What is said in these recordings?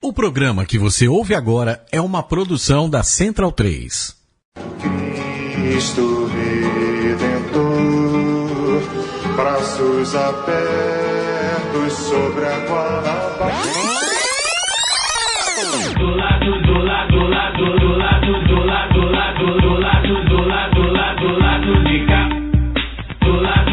O programa que você ouve agora é uma produção da Central 3. Cristo Redentor, braços abertos sobre a Guanabara. Do lado de cá. Do lado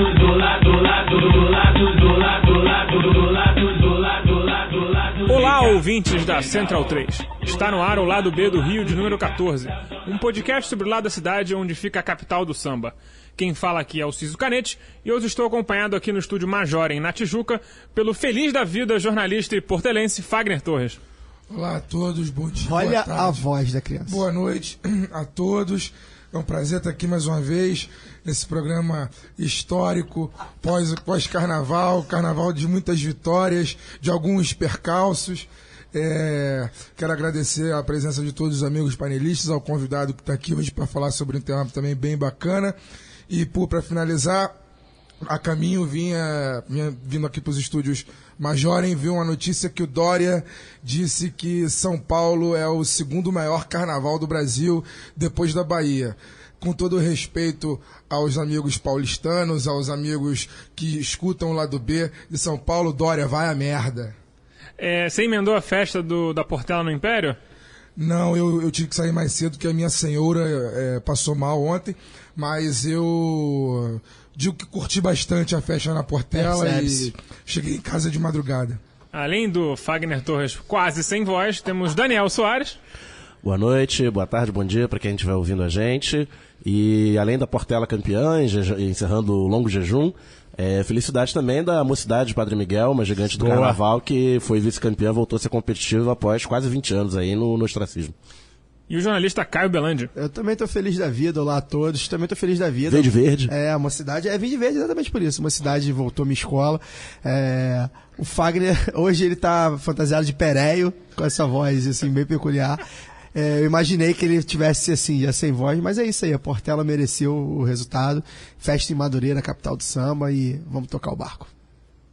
Olá, ouvintes da Central 3. Está no ar o Lado B do Rio de número 14. Um podcast sobre o lado da cidade onde fica a capital do samba. Quem fala aqui é o Ciso Canete e hoje estou acompanhado aqui no estúdio Majorem, na Tijuca, pelo feliz da vida jornalista e portelense Fagner Torres. Olá a todos, bom dia. Olha a voz da criança. Boa noite a todos. É um prazer estar aqui mais uma vez nesse programa histórico, pós-carnaval, carnaval de muitas vitórias, de alguns percalços. Quero agradecer a presença de todos os amigos panelistas, ao convidado que está aqui hoje para falar sobre um tema também bem bacana. E para finalizar, a caminho vinha vindo aqui para os estúdios Majorem, viu uma notícia que o Dória disse que São Paulo é o segundo maior carnaval do Brasil depois da Bahia. Com todo o respeito aos amigos paulistanos, aos amigos que escutam o lado B de São Paulo, Dória, vai a merda. Você emendou a festa da Portela no Império? Não, eu tive que sair mais cedo, porque a minha senhora passou mal ontem, mas eu digo que curti bastante a festa na Portela e cheguei em casa de madrugada. Além do Fagner Torres quase sem voz, temos Daniel Soares. Boa noite, boa tarde, bom dia para quem estiver ouvindo a gente. E além da Portela campeã, encerrando o longo jejum, felicidade também da Mocidade de Padre Miguel, uma gigante do carnaval que foi vice-campeã, voltou a ser competitiva após quase 20 anos aí no ostracismo. E o jornalista Caio Belandi. Eu também tô feliz da vida, olá a todos, também tô feliz da vida. Veio de verde? A Mocidade, vim de verde exatamente por isso, a Mocidade voltou à minha escola. O Fagner, hoje ele tá fantasiado de Pereio, com essa voz assim, bem peculiar. Eu imaginei que ele tivesse assim, já sem voz, mas é isso aí, a Portela mereceu o resultado. Festa em Madureira, capital do samba, e vamos tocar o barco.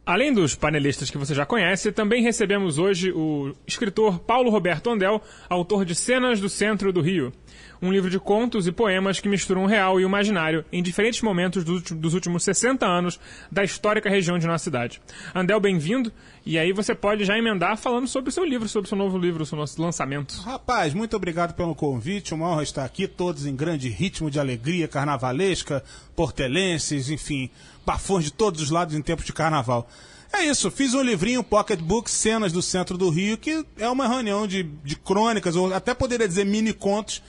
Além dos panelistas que você já conhece, também recebemos hoje o escritor Paulo Roberto Ondel, autor de Cenas do Centro do Rio, um livro de contos e poemas que misturam o real e o imaginário em diferentes momentos dos últimos 60 anos da histórica região de nossa cidade. Andel, bem-vindo, e aí você pode já emendar falando sobre o seu livro, sobre o seu novo livro, sobre o nosso lançamento. Rapaz, muito obrigado pelo convite, uma honra estar aqui, todos em grande ritmo de alegria carnavalesca, portelenses, enfim, bafões de todos os lados em tempos de carnaval. É isso, fiz um livrinho, Pocket Book, Cenas do Centro do Rio, que é uma reunião de crônicas, ou até poderia dizer mini-contos,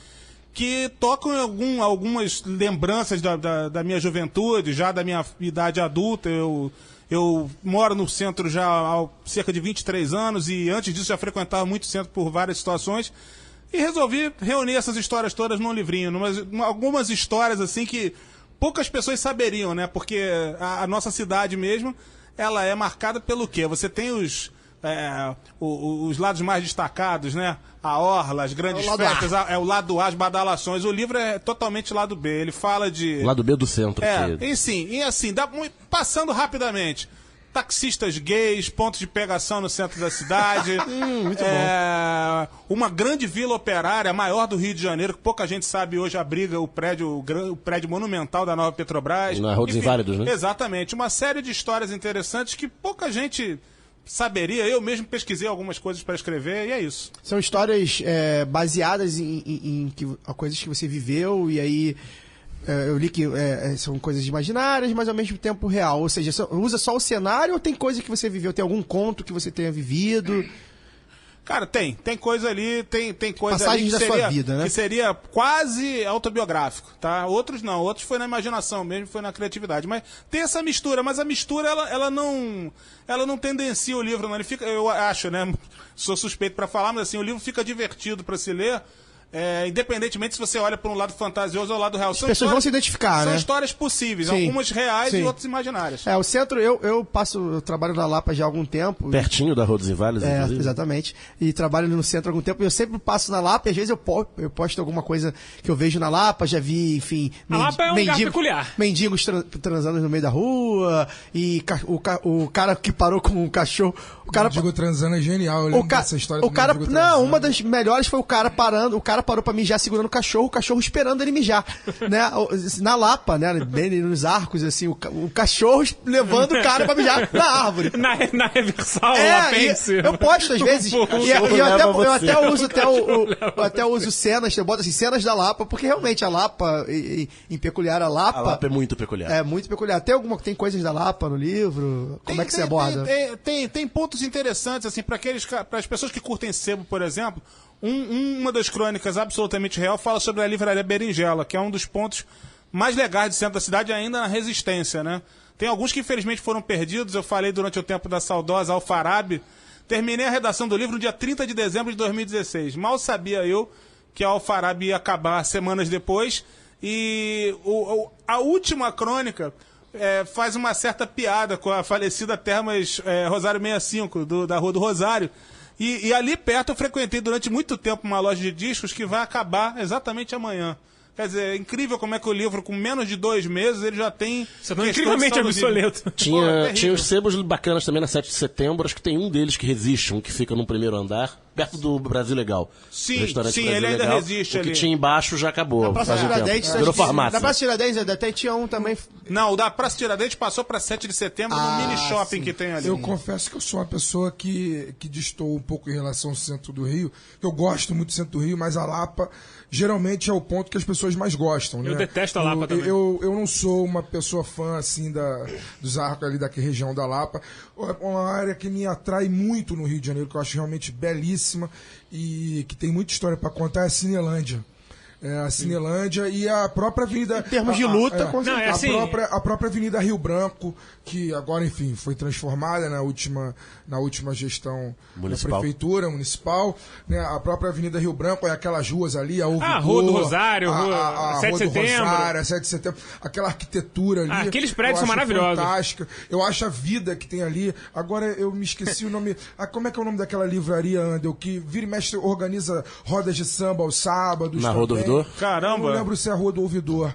que tocam algumas lembranças da minha juventude, já da minha idade adulta. Eu moro no centro já há cerca de 23 anos e antes disso já frequentava muito o centro por várias situações e resolvi reunir essas histórias todas num livrinho, algumas histórias assim que poucas pessoas saberiam, né? Porque a nossa cidade mesmo, ela é marcada pelo quê? Você tem os lados mais destacados, né? A orla, as grandes festas, o lado A, as badalações. O livro é totalmente lado B. Ele fala de... Lado B do centro. E assim, passando rapidamente. Taxistas gays, pontos de pegação no centro da cidade. Muito bom. Uma grande vila operária, a maior do Rio de Janeiro, que pouca gente sabe hoje, abriga o prédio monumental da nova Petrobras. Na Rua dos Inválidos, né? Exatamente. Uma série de histórias interessantes que pouca gente saberia. Eu mesmo pesquisei algumas coisas para escrever e é isso. São histórias baseadas em coisas que você viveu e aí... eu li que são coisas imaginárias, mas ao mesmo tempo real. Ou seja, usa só o cenário ou tem coisa que você viveu? Tem algum conto que você tenha vivido? Cara, tem coisa ali, tem coisa passagens ali da sua vida, né? Que seria quase autobiográfico, tá? Outros não, outros foi na imaginação mesmo, foi na criatividade. Mas tem essa mistura, mas a mistura ela não tendencia o livro, não. Ele fica, eu acho, né? Sou suspeito para falar, mas assim, o livro fica divertido para se ler. independentemente se você olha para um lado fantasioso ou lado real. As pessoas vão se identificar, são né? histórias possíveis, Sim. algumas reais Sim. e outras imaginárias. O centro, eu trabalho na Lapa já há algum tempo. Pertinho da Rua dos Inválidos, inclusive. Exatamente. E trabalho no centro há algum tempo. E eu sempre passo na Lapa e às vezes eu posto alguma coisa que eu vejo na Lapa. Já vi, enfim... A Lapa é um lugar peculiar. Mendigos transando no meio da rua. E o cara que parou com o cachorro... O cara Mendigo transando é genial. Eu lembro dessa história do mendigo transando. uma das melhores foi o cara parando. O cara parou pra mijar segurando o cachorro esperando ele mijar. Né? Na Lapa, né? Bem nos arcos, assim, o cachorro levando o cara pra mijar na árvore. Na reversal, lá pense. Eu posto às vezes. Eu até uso cenas, eu boto assim, cenas da Lapa, porque realmente a Lapa, em peculiar a Lapa. A Lapa é muito peculiar. É muito peculiar. Tem coisas da Lapa no livro? Como é que você aborda? Tem pontos interessantes, assim, para as pessoas que curtem sebo, por exemplo. Uma das crônicas absolutamente real fala sobre a livraria Berinjela, que é um dos pontos mais legais do centro da cidade, ainda na Resistência, né? Tem alguns que infelizmente foram perdidos. Eu falei durante o tempo da saudosa Alfarabi. Terminei a redação do livro no dia 30 de dezembro de 2016. Mal sabia eu que a Alfarabi ia acabar semanas depois. E a última crônica faz uma certa piada com a falecida Termas Rosário 65, da Rua do Rosário. E ali perto eu frequentei durante muito tempo uma loja de discos que vai acabar exatamente amanhã. Quer dizer, é incrível como é que o livro, com menos de 2 meses, ele já tem... Você tá incrivelmente obsoleto. Tinha uns sebos bacanas também na 7 de setembro, acho que tem um deles que resiste, um que fica no primeiro andar, perto do Brasil Legal. Sim, Brasil ele ainda Legal. resiste o ali. que tinha embaixo já acabou. Na Praça Tiradentes, virou farmácia. Na Praça Tiradentes até tinha um também. Não, o da Praça Tiradentes passou para 7 de setembro no mini shopping que tem ali. Eu confesso que eu sou uma pessoa que distou um pouco em relação ao centro do Rio. Eu gosto muito do centro do Rio, mas a Lapa geralmente é o ponto que as pessoas mais gostam, né? Eu detesto a Lapa também. Eu não sou uma pessoa fã, assim, dos arcos ali daquela região da Lapa. É uma área que me atrai muito no Rio de Janeiro, que eu acho realmente belíssima e que tem muita história para contar, é a Cinelândia. A Cinelândia e a própria Avenida... Em termos de luta, com certeza. A própria Avenida Rio Branco, que agora, enfim, foi transformada na última gestão municipal. da Prefeitura Municipal. Né? A própria Avenida Rio Branco é aquelas ruas ali, a Ouvidor, Rua do Rosário, a 7 Rua de do Setembro. Rosário, a 7 de Setembro, aquela arquitetura ali. Aqueles prédios eu são acho maravilhosos. Fantástica. Eu acho a vida que tem ali. Agora eu me esqueci o nome. Como é que é o nome daquela livraria, Andel, que vira e mexe, organiza rodas de samba aos sábados. Na Rua do Ouvidor? Caramba! Eu não lembro se é a Rua do Ouvidor.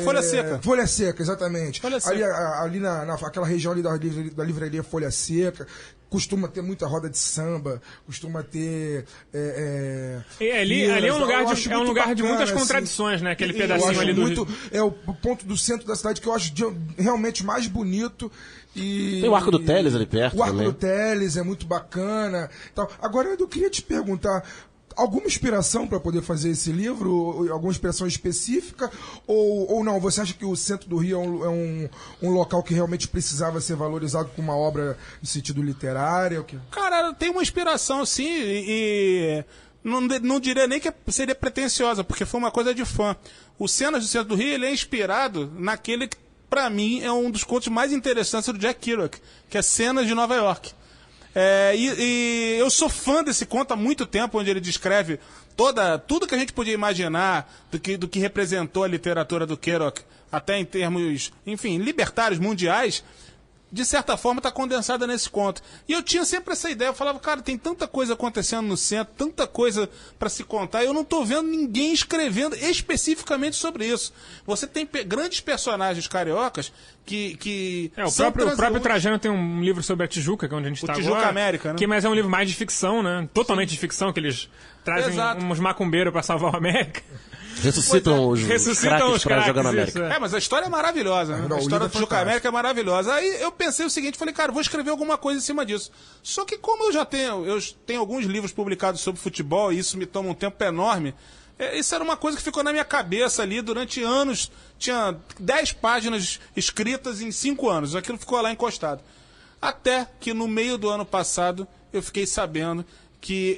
Folha Seca. Folha Seca, exatamente. Folha Seca. Ali naquela região ali da livraria Folha Seca, costuma ter muita roda de samba, costuma ter... ali é um lugar de muitas contradições, assim, né? Aquele pedacinho ali do... É o ponto do centro da cidade que eu acho realmente mais bonito. Tem o Arco do Teles ali perto. O Arco também. do Teles é muito bacana. Tal. Agora, eu queria te perguntar... Alguma inspiração para poder fazer esse livro? Alguma inspiração específica? Ou não? Você acha que o centro do Rio é um local que realmente precisava ser valorizado com uma obra no sentido literário? Cara, tem uma inspiração, sim, e não diria nem que seria pretensiosa, porque foi uma coisa de fã. O Cenas do Centro do Rio ele é inspirado naquele que, para mim, é um dos contos mais interessantes do Jack Kerouac, que é Cenas de Nova York. E eu sou fã desse conto há muito tempo, onde ele descreve tudo que a gente podia imaginar do que representou a literatura do Kerouac, até em termos, enfim, libertários mundiais, de certa forma está condensada nesse conto. E eu tinha sempre essa ideia, eu falava, cara, tem tanta coisa acontecendo no centro, tanta coisa para se contar, e eu não estou vendo ninguém escrevendo especificamente sobre isso. Você tem grandes personagens cariocas que o próprio Trajano tem um livro sobre a Tijuca, que é onde a gente está agora. Tijuca América, né? Mas é um livro mais de ficção, né? Totalmente de ficção, que eles trazem uns macumbeiros para salvar a América. Ressuscitam os craques pra jogar na América. Isso, mas a história é maravilhosa, né? A história do Tijuca América é maravilhosa. Aí eu pensei o seguinte, falei, cara, vou escrever alguma coisa em cima disso. Só que como eu tenho alguns livros publicados sobre futebol, e isso me toma um tempo enorme, isso era uma coisa que ficou na minha cabeça ali durante anos. Tinha 10 páginas escritas em 5 anos. Aquilo ficou lá encostado. Até que no meio do ano passado eu fiquei sabendo que,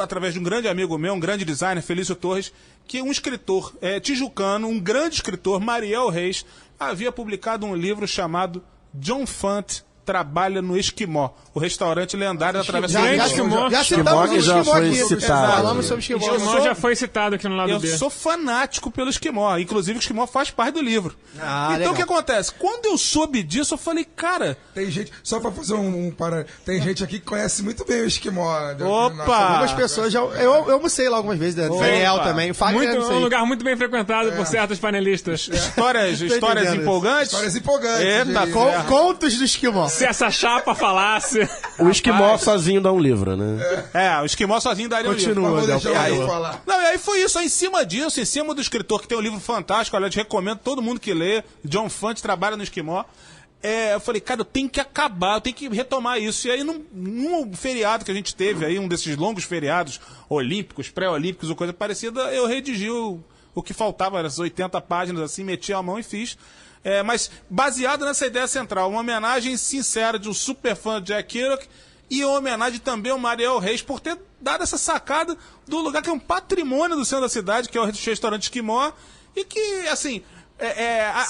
através de um grande amigo meu, um grande designer, Felício Torres, que um escritor tijucano, um grande escritor, Mariel Reis, havia publicado um livro chamado John Fante trabalha no Esquimó, o restaurante lendário da Travessa do Já Esquimó. citamos o já Esquimó foi aqui. citado. Falamos sobre o Esquimó. O Esquimó já foi citado aqui no lado Eu B. sou fanático pelo Esquimó. Inclusive, o Esquimó faz parte do livro. Ah, então, legal. o que acontece? Quando eu soube disso, eu falei, cara... Tem gente, só pra fazer tem gente aqui que conhece muito bem o Esquimó. Opa! Algumas pessoas já. Eu almocei lá algumas vezes, Daniel também. O Fagner, não É sei. um lugar muito bem frequentado por certos panelistas. Histórias entendendo. empolgantes? Histórias empolgantes. Eita, de- Contos do Esquimó. Se essa chapa falasse... O Esquimó sozinho dá um livro, né? O Esquimó sozinho daria um livro. Continua, Vamos Del. deixar E o aí? falar. Não, e aí foi isso, aí em cima disso, em cima do escritor que tem um livro fantástico, aliás, recomendo todo mundo que lê, John Fante trabalha no Esquimó, eu falei, cara, eu tenho que acabar, eu tenho que retomar isso. E aí, num feriado que a gente teve aí, um desses longos feriados olímpicos, pré-olímpicos ou coisa parecida, eu redigi o que faltava, as 80 páginas assim, meti a mão e fiz. Mas baseado nessa ideia central, uma homenagem sincera de um super fã de Jack Kerouac e uma homenagem também ao Mariel Reis por ter dado essa sacada do lugar que é um patrimônio do centro da cidade, que é o restaurante Esquimó, e que, assim...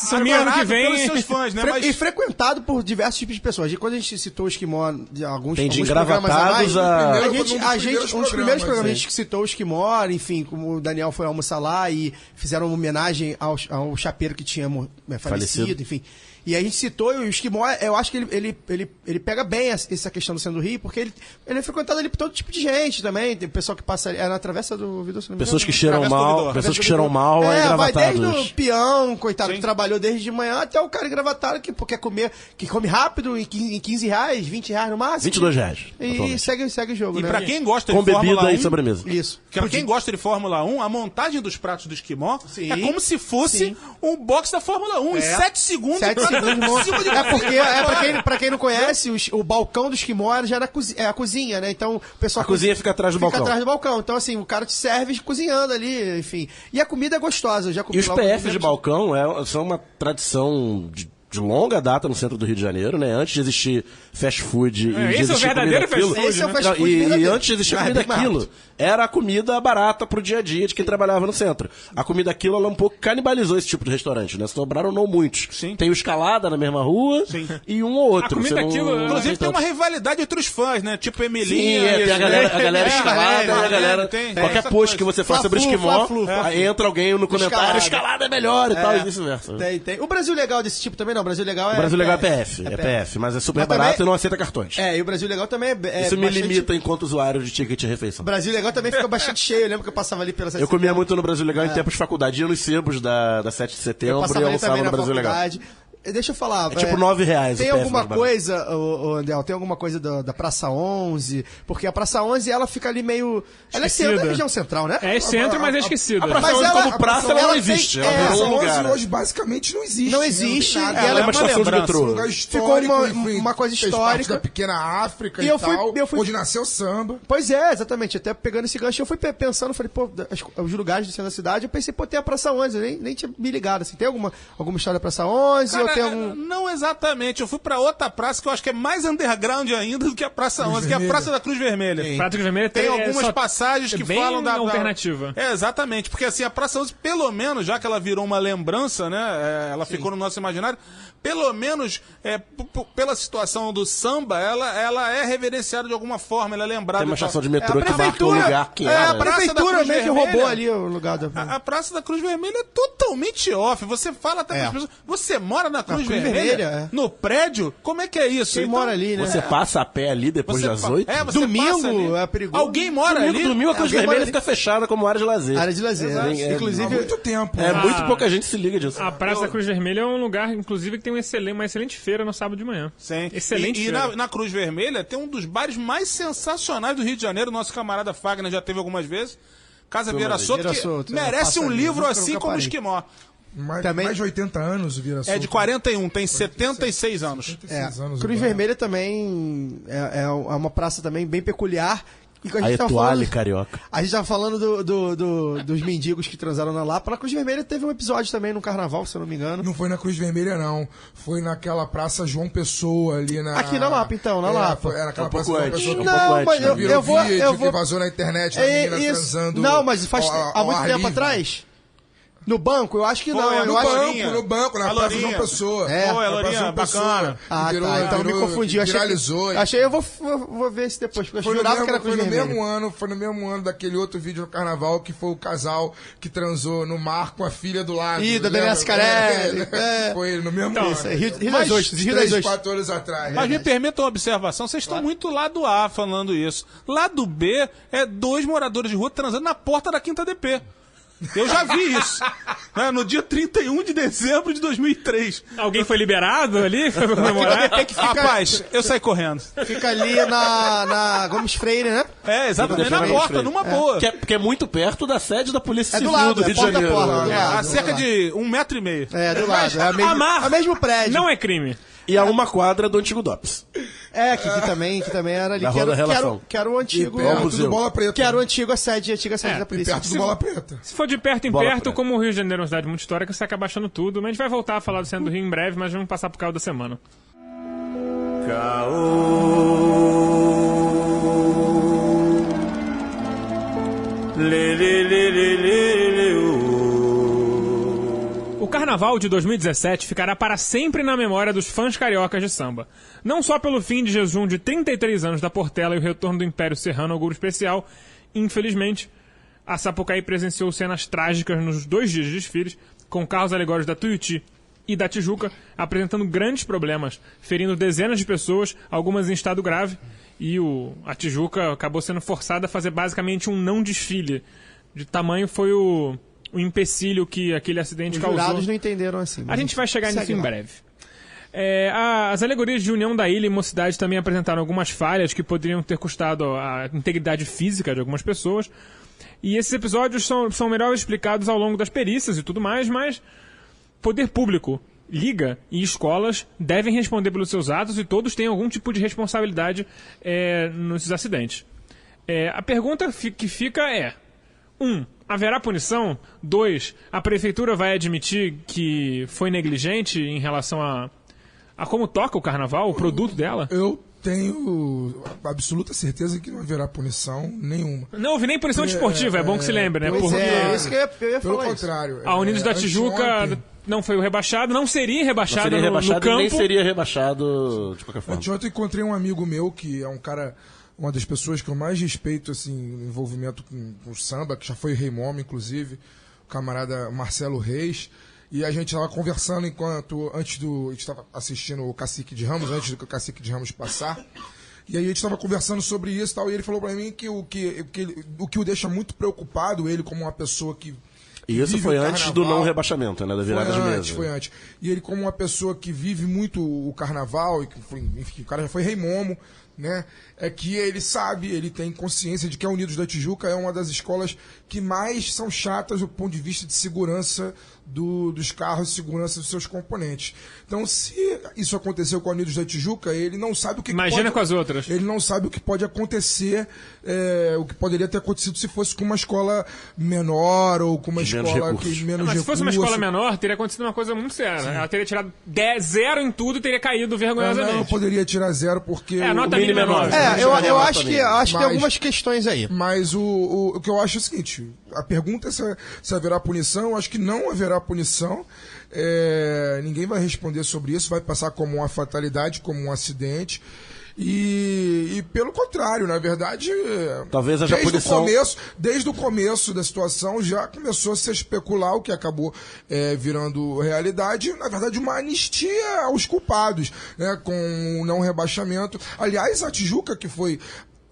Sumir ano que adorado vem. pelos seus fãs, né? E frequentado por diversos tipos de pessoas. E quando a gente citou o Esquimó de alguns Tem de alguns programas engravatados a primeiro- um dos primeiros programas a sim. gente citou o Esquimó, enfim, como o Daniel foi almoçar lá e fizeram uma homenagem ao chapeiro que tinha falecido, enfim. E a gente citou, e o Esquimó, eu acho que ele pega bem essa questão do centro do Rio, porque ele é frequentado ali por todo tipo de gente também. Tem pessoal que passa ali, na Travessa do Vidor, se não me engano. Pessoas que cheiram Travessa do mal, Vidor. pessoas que cheiram mal, vai desde o engravatados. peão, coitado, Sim. que trabalhou desde de manhã, até o cara engravatado que quer comer, que come rápido, em 15 reais, 20 reais no máximo. 22 reais. E atualmente. segue o jogo, E né? pra quem gosta Com de Fórmula bebida 1, e sobremesa. Isso. pra quem gosta de Fórmula 1, a montagem dos pratos do Esquimó Sim. é como se fosse Sim. um box da Fórmula 1, em 7 segundos. 7 pra- segundos em cima de porque, pra quem não conhece, o balcão do Esquimó já é a cozinha, né? Então, o pessoal... A cozinha fica atrás do balcão. Fica atrás do balcão. Então, assim, o cara te serve cozinhando ali, enfim. E a comida é gostosa. Eu já comi E os lá PFs de alguns balcão são uma tradição de longa data no centro do Rio de Janeiro, né? Antes de existir fast food e de esse é o existir verdadeiro comida fast aquilo. food, Esse é o né? fast Não, food e verdadeiro. antes de existir Ah, comida bem mais aquilo, rápido. era a comida barata pro dia a dia de quem trabalhava no centro. A comida aquilo, ela um pouco canibalizou esse tipo de restaurante, né? Sobraram não muitos. Sim. Tem o Escalada na mesma rua e um ou outro. comida Você não- aquilo, não Inclusive tem uma tantos. rivalidade entre os fãs, né? Tipo Sim, Emilinha. tem a galera Escalada, e a galera... tem Qualquer essa post coisa. que você faz sobre Fla-flu, Esquimó, Fla-flu. aí entra alguém no comentário, Escalada é melhor e tal, e vice-versa. Tem. O Brasil Legal desse tipo também não. O Brasil Legal é... O Brasil Legal é PF, é PF, mas é super Mas barato também- e não aceita cartões. E o Brasil Legal também é Isso me bastante- limita enquanto usuário de ticket de refeição. O Brasil Legal também fica bastante cheio. Eu lembro que eu passava ali pela Eu comia muito no Brasil Legal em tempos de faculdade, ia nos sebos da 7 de Eu setembro e passava ali almoçava também no na Brasil Legal. faculdade. Deixa eu falar. É tipo R$9 Tem o PF alguma mais barato. coisa, Andel, tem alguma coisa da Praça 11? Porque a Praça 11, ela fica ali meio... Ela é centro da Esquecida. região central, né? É centro, mas é esquecida. A Praça Mas 11 ela- como praça, ela ela não tem- existe. Ela é, virou um Hoje, lugar. hoje basicamente não existe. Não né? existe, tem nada. e ela é uma estação de lembrança. metrô. Um lugar Ficou histórico, uma coisa fez parte histórica. da pequena África E e, eu fui- tal, eu fui- onde nasceu o samba. Pois é, exatamente. Até pegando esse gancho, eu fui pensando, falei, pô, os lugares do centro da cidade, eu pensei, pô, tem a Praça 11, eu nem tinha me ligado, assim. Tem alguma história da Praça 11? ou tem algum... Não exatamente. Eu fui pra outra praça que eu acho que é mais underground ainda do que a Praça 11, que é a Praça da Cruz Vermelha. Prato Vermelho Tem algumas só- passagens que bem falam da alternativa. Exatamente, porque assim, a Praça 11, pelo menos, já que ela virou uma lembrança, né? Ela ficou no nosso imaginário, pelo menos, pela situação do samba, ela é reverenciada de alguma forma, ela é lembrada. Tem uma e tal. estação de metrô que marca o prefeitura- lugar que a era. Praça da prefeitura Cruz meio que Vermelha. roubou ali o lugar da... A Praça da Cruz Vermelha é totalmente off. Você fala até para as pessoas. Você mora na Cruz, Cruz Vermelha? Vermelha, No prédio? Como é que é isso? Quem mora ali, né? Você passa a pé ali depois Você das pa- 8? você Domingo passa ali. é perigoso. Alguém mora ali? Domingo a Cruz Alguém mora Vermelha ali. fica fechada como área de lazer. Área de lazer. Exato. né? É, Há Inclusive, muito tempo. É, né? muito pouca gente se liga disso. A Praça da Cruz Vermelha é um lugar, inclusive, que tem uma excelente feira no sábado de manhã. Sim. Excelente E feira. na Cruz Vermelha tem um dos bares mais sensacionais do Rio de Janeiro. Nosso camarada Fagner já teve algumas vezes. Casa Vieira Soto, Vieira que Soto, merece passa um ali, livro nunca assim como o parei. Esquimó. Também- Mais de 80 anos o Vira É de 41, tem 76 anos. 46 anos. Cruz o bar. Vermelha também é uma praça também bem peculiar. E que a A gente tava Etuale, falando- carioca. A gente tava falando dos mendigos que transaram na Lapa. Na Cruz Vermelha teve um episódio também no Carnaval, se eu não me engano. Não foi na Cruz Vermelha, não. Foi naquela Praça João Pessoa ali na. Aqui na Lapa, então, na Lapa. Era naquela Um Praça pouco João antes, Pessoa. um que pouco antes, mas né? eu Virou vou... vídeo Eu vou... que vazou na internet a É, menina isso. transando. Não, mas faz ao há muito ar tempo livre. atrás. No banco? Eu acho que Pô, não. é eu no acho... Lourinha. No banco, na A Praça Lourinha. João Pessoa. É. Pô, é Na Praça Lourinha, João Pessoa. bacana. Ah, Virou- tá. Então me virou- confundi. Eu achei que- viralizou. Achei, eu vou ver isso depois, porque eu jurava que era Foi Cruz no Vermelha. mesmo ano, foi no mesmo ano daquele outro vídeo no carnaval que foi o casal que transou no mar com a filha do lado. Ih, da lembra? Daniela Scarelli. É. Foi no mesmo Então, ano. Isso aí, Rio das Mas Ostras, Rio das 3, Ostras. 4 anos atrás. Mas me permitam uma observação, vocês estão muito lado A falando isso. Lado B é 2 moradores de rua transando na porta da Quinta DP. Eu já vi isso. Né, no dia 31 de dezembro de 2003. Alguém foi liberado ali? Foi comemorar? Rapaz, eu saí correndo. Fica ali na Gomes Freire, né? É, exatamente, na Defendendo porta, Freire. numa boa. Porque é muito perto da sede da Polícia É do Civil lado, do é Rio de porta a Janeiro. porta. né? do É, lado, a do cerca lado. de 1,5 metro. É, do lado. É Amar o mesmo prédio. Não é crime. E a uma quadra do antigo DOPS. É, que também era ali. Da Que Rua da era, Relação. que era o antigo. E perto museu. do Bola Preta. Que era a antiga sede É, da E polícia. perto do Bola Preta. Se for de perto em Bola perto, preta. como o Rio de Janeiro é uma cidade muito histórica, você acaba achando tudo. Mas a gente vai voltar a falar do Centro do Rio em breve, mas vamos passar pro carro da semana. O Carnaval de 2017 ficará para sempre na memória dos fãs cariocas de samba. Não só pelo fim de jejum de 33 anos da Portela e o retorno do Império Serrano ao Globo Especial, infelizmente, a Sapucaí presenciou cenas trágicas nos 2 dias de desfiles, com carros alegóricos da Tuiuti e da Tijuca apresentando grandes problemas, ferindo dezenas de pessoas, algumas em estado grave, e a Tijuca acabou sendo forçada a fazer basicamente um não desfile. De tamanho foi o empecilho que aquele acidente Os causou. jurados não entenderam assim. A gente vai chegar nisso segue em lá. breve. As alegorias de União da Ilha e Mocidade também apresentaram algumas falhas que poderiam ter custado a integridade física de algumas pessoas. E esses episódios são melhor explicados ao longo das perícias e tudo mais, mas poder público, liga e escolas devem responder pelos seus atos e todos têm algum tipo de responsabilidade nesses acidentes. A pergunta que fica é: 1. Haverá punição? 2. A prefeitura vai admitir que foi negligente em relação a como toca o carnaval, o produto dela? Eu tenho absoluta certeza que não haverá punição nenhuma. Não houve nem punição desportiva, é bom que se lembre, né? Pois Porque é, isso que eu ia Pelo falar. Isso. contrário. a Unidos da Tijuca anteontem- não foi o rebaixado, não seria Não rebaixado, seria no rebaixado e nem campo. seria rebaixado de qualquer forma. Anteontem eu encontrei um amigo meu que é um cara, uma das pessoas que eu mais respeito, assim, no envolvimento com samba, que já foi Rei Momo, inclusive, o camarada Marcelo Reis. E a gente estava conversando a gente estava assistindo o Cacique de Ramos, antes do Cacique de Ramos passar. E aí a gente estava conversando sobre isso e tal, e ele falou para mim que o que o deixa muito preocupado, ele como uma pessoa que E isso vive foi o antes do carnaval. não rebaixamento, né? Da virada de mesa. Foi antes. E ele, como uma pessoa que vive muito o carnaval, e que enfim, o cara já foi Rei Momo, né? É que ele sabe, ele tem consciência de que a Unidos da Tijuca é uma das escolas que mais são chatas do ponto de vista de segurança dos carros, segurança dos seus componentes. Então, se isso aconteceu com a Unidos da Tijuca, ele não sabe o que Imagina pode, com as outras. Ele não sabe o que pode acontecer, o que poderia ter acontecido se fosse com uma escola menor ou com uma De menos escola recursos. que menos Mas se fosse uma recurso. escola menor, teria acontecido uma coisa muito séria. Ela teria tirado 0 em tudo e teria caído Não, vergonhosamente. poderia tirar 0 porque A nota mínimo mínima é é 9. nove. Eu acho que Mas- tem algumas questões aí. Mas o que eu acho é o seguinte: a pergunta é se haverá punição. Eu acho que não haverá punição. Ninguém vai responder sobre isso, vai passar como uma fatalidade, como um acidente. E pelo contrário, na verdade, Talvez haja punição. desde o começo da situação já começou a se especular, o que acabou virando realidade, na verdade, uma anistia aos culpados, né, com o não rebaixamento. Aliás, a Tijuca, que foi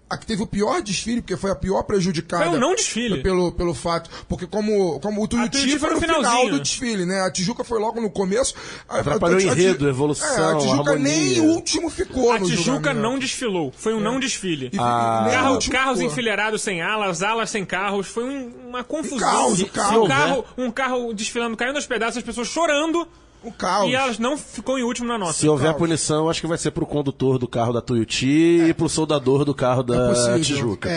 a que teve o pior desfile, porque foi a pior prejudicada. Foi um não desfile. Pelo fato. Porque como o Tuiuti foi no final finalzinho. do desfile, né? A Tijuca foi logo no começo. Atrapalhou o enredo, a evolução, a Tijuca a nem harmonia. o último ficou A no Tijuca julgamento. não desfilou, foi um não desfile. E nem o último Carros ficou. enfileirados sem alas sem carros, foi uma confusão. caos, o caos. Um carro desfilando, caindo aos pedaços, as pessoas chorando, O caos. e elas não ficou em último na nota. Se houver caos. punição, acho que vai ser pro condutor do carro da Tuiuti e pro soldador do carro da possível. Tijuca.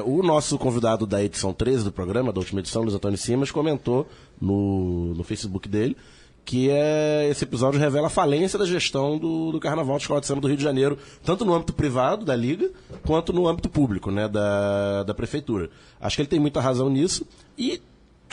O nosso convidado da edição 13 do programa, da última edição, Luiz Antônio Simas, comentou no Facebook dele que esse episódio revela a falência da gestão do Carnaval de Escola de Samba do Rio de Janeiro, tanto no âmbito privado da Liga, quanto no âmbito público, né, da Prefeitura. Acho que ele tem muita razão nisso e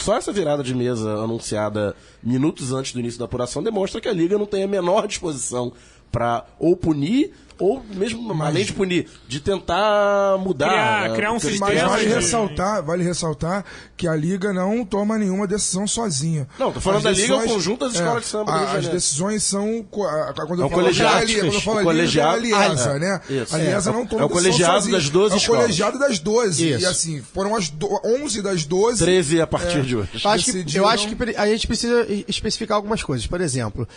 só essa virada de mesa anunciada minutos antes do início da apuração demonstra que a Liga não tem a menor disposição para ou punir, ou mesmo, além de punir, de tentar mudar. Criar um Mas sistema. vale ressaltar que a Liga não toma nenhuma decisão sozinha. Não, tô falando da Liga, é o conjunto das escolas de samba do Rio de As Janeiro. decisões são... Quando eu É o falo colegiado. Liga, quando eu falo O Liga, colegiado. é a Aliança, né? Isso. A Aliança não toma É o decisão colegiado sozinha. das 12 É o escolas. colegiado das 12. Isso. E assim, foram as 11 das 12. 13 a partir de hoje. Eu acho que a gente precisa especificar algumas coisas. Por exemplo,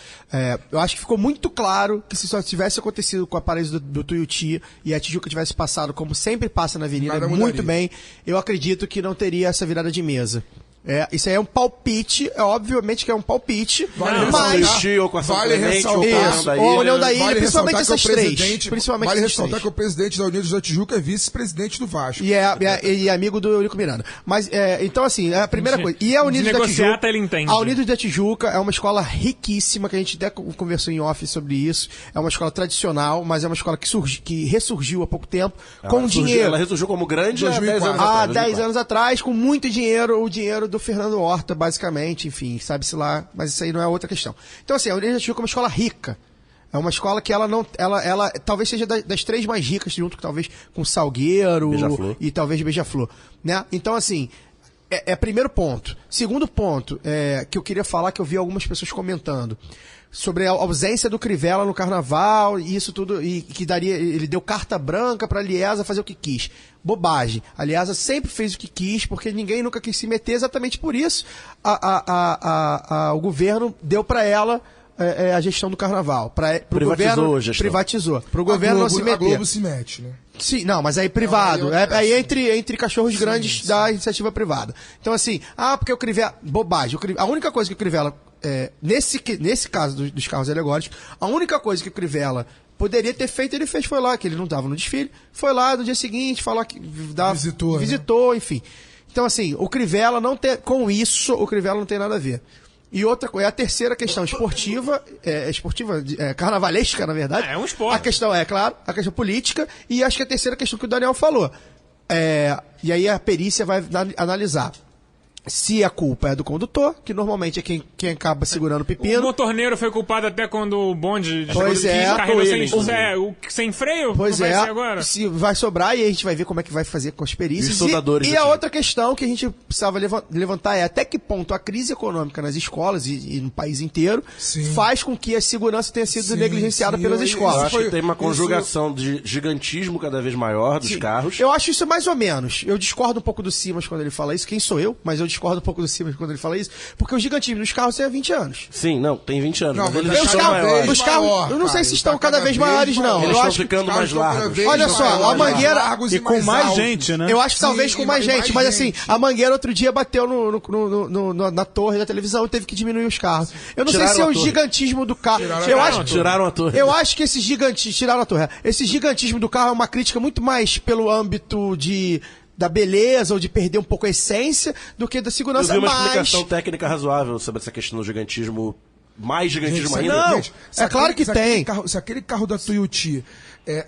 eu acho que ficou muito claro que se só tivesse acontecido com a parede do Tuiuti e a Tijuca tivesse passado como sempre passa na Avenida, Nada muito mudaria. bem, eu acredito que não teria essa virada de mesa. Isso aí é um palpite, obviamente que é um palpite, mas... Ou com a São Vale Clemente, ou com a ressaltar- União da Ou a Ilha. União da Ilha, Vale principalmente ressaltar essas que o três. presidente- Principalmente Vale essas ressaltar três. que o presidente da Unidos da Tijuca é vice-presidente do Vasco. E é amigo do Eurico Miranda. Mas, então, assim, é a primeira coisa. E a Unidos da negociata, Tijuca. ele entende. A Unidos da Tijuca é uma escola riquíssima, que a gente até conversou em off sobre isso. É uma escola tradicional, mas é uma escola que ressurgiu há pouco tempo, com dinheiro. Ela ressurgiu como grande há 10 2004. anos Há atrás. 10 2004. anos atrás, com muito dinheiro, o dinheiro do Fernando Horta, basicamente, enfim, sabe-se lá, mas isso aí não é outra questão. Então, assim, a Unidos da Tijuca é uma escola rica. É uma escola que ela não. Ela talvez seja das três mais ricas, junto talvez com Salgueiro Beija-Flor. e talvez Beija-Flor. Né? Então, assim, primeiro ponto. Segundo ponto, que eu queria falar, que eu vi algumas pessoas comentando. Sobre a ausência do Crivella no carnaval, e isso tudo, e que ele deu carta branca para a Liesa fazer o que quis. Bobagem. A Liesa sempre fez o que quis, porque ninguém nunca quis se meter, exatamente por isso o governo deu para ela a gestão do carnaval. Pro Privatizou governo, a gestão. Privatizou. Pro governo não se A meter. Globo se mete, né? Sim, não, mas aí privado. Não, aí Aí entre cachorros grandes da iniciativa privada. Então, assim, porque o Crivella. Bobagem. A única coisa que o Crivella. Nesse caso dos carros alegóricos, a única coisa que o Crivella poderia ter feito, ele fez, foi lá, que ele não estava no desfile, foi lá no dia seguinte, falar que visitou, enfim. Então, assim, o Crivella não tem. Com isso, o Crivella não tem nada a ver. E outra coisa, a terceira questão esportiva, carnavalesca, na verdade. É um esporte. A questão claro, a questão política, e acho que a terceira questão que o Daniel falou. E aí a perícia vai analisar se a culpa é do condutor, que normalmente é quem acaba segurando o O pepino. motorneiro foi culpado até quando o bonde Pois é, carregou ele, sem freio? Pois não vai ser é, agora? se vai sobrar, e a gente vai ver como é que vai fazer com as perícias. E os soldadores E da a Tijuca. outra questão que a gente precisava levantar é até que ponto a crise econômica nas escolas e no país inteiro Sim. faz com que a segurança tenha sido Sim, negligenciada sim, pelas eu- Eu escolas. acho que tem uma Isso- conjugação de gigantismo cada vez maior dos carros. Eu acho isso mais ou menos. Eu discordo um pouco do Simas quando ele fala isso. Quem sou eu? Mas eu discordo um pouco do Simas quando ele fala isso. Porque o gigantismo dos carros tem há 20 anos. Sim, não, tem 20 anos. Não, mas mas eles tá são cada maiores. vez Os carros, maior, eu não sei cara, se ele estão tá cada vez maiores, não. Eles Eu estão acho que ficando mais largos. Olha só, a Mangueira- e com mais gente, né? Eu acho que Sim, talvez com mais e gente, mais mas gente. assim, a Mangueira outro dia bateu na torre da televisão e teve que diminuir os carros. Eu não sei Tiraram se é a o torre. gigantismo do carro. Tiraram a torre. Eu acho que esse gigantismo. Tiraram a torre. Esse gigantismo do carro é uma crítica muito mais pelo âmbito da beleza ou de perder um pouco a essência do que da Eu segurança. vi uma Mas explicação técnica razoável sobre essa questão do gigantismo. Mais gigantismo ainda. não. É claro que tem. Se aquele carro da Tuiuti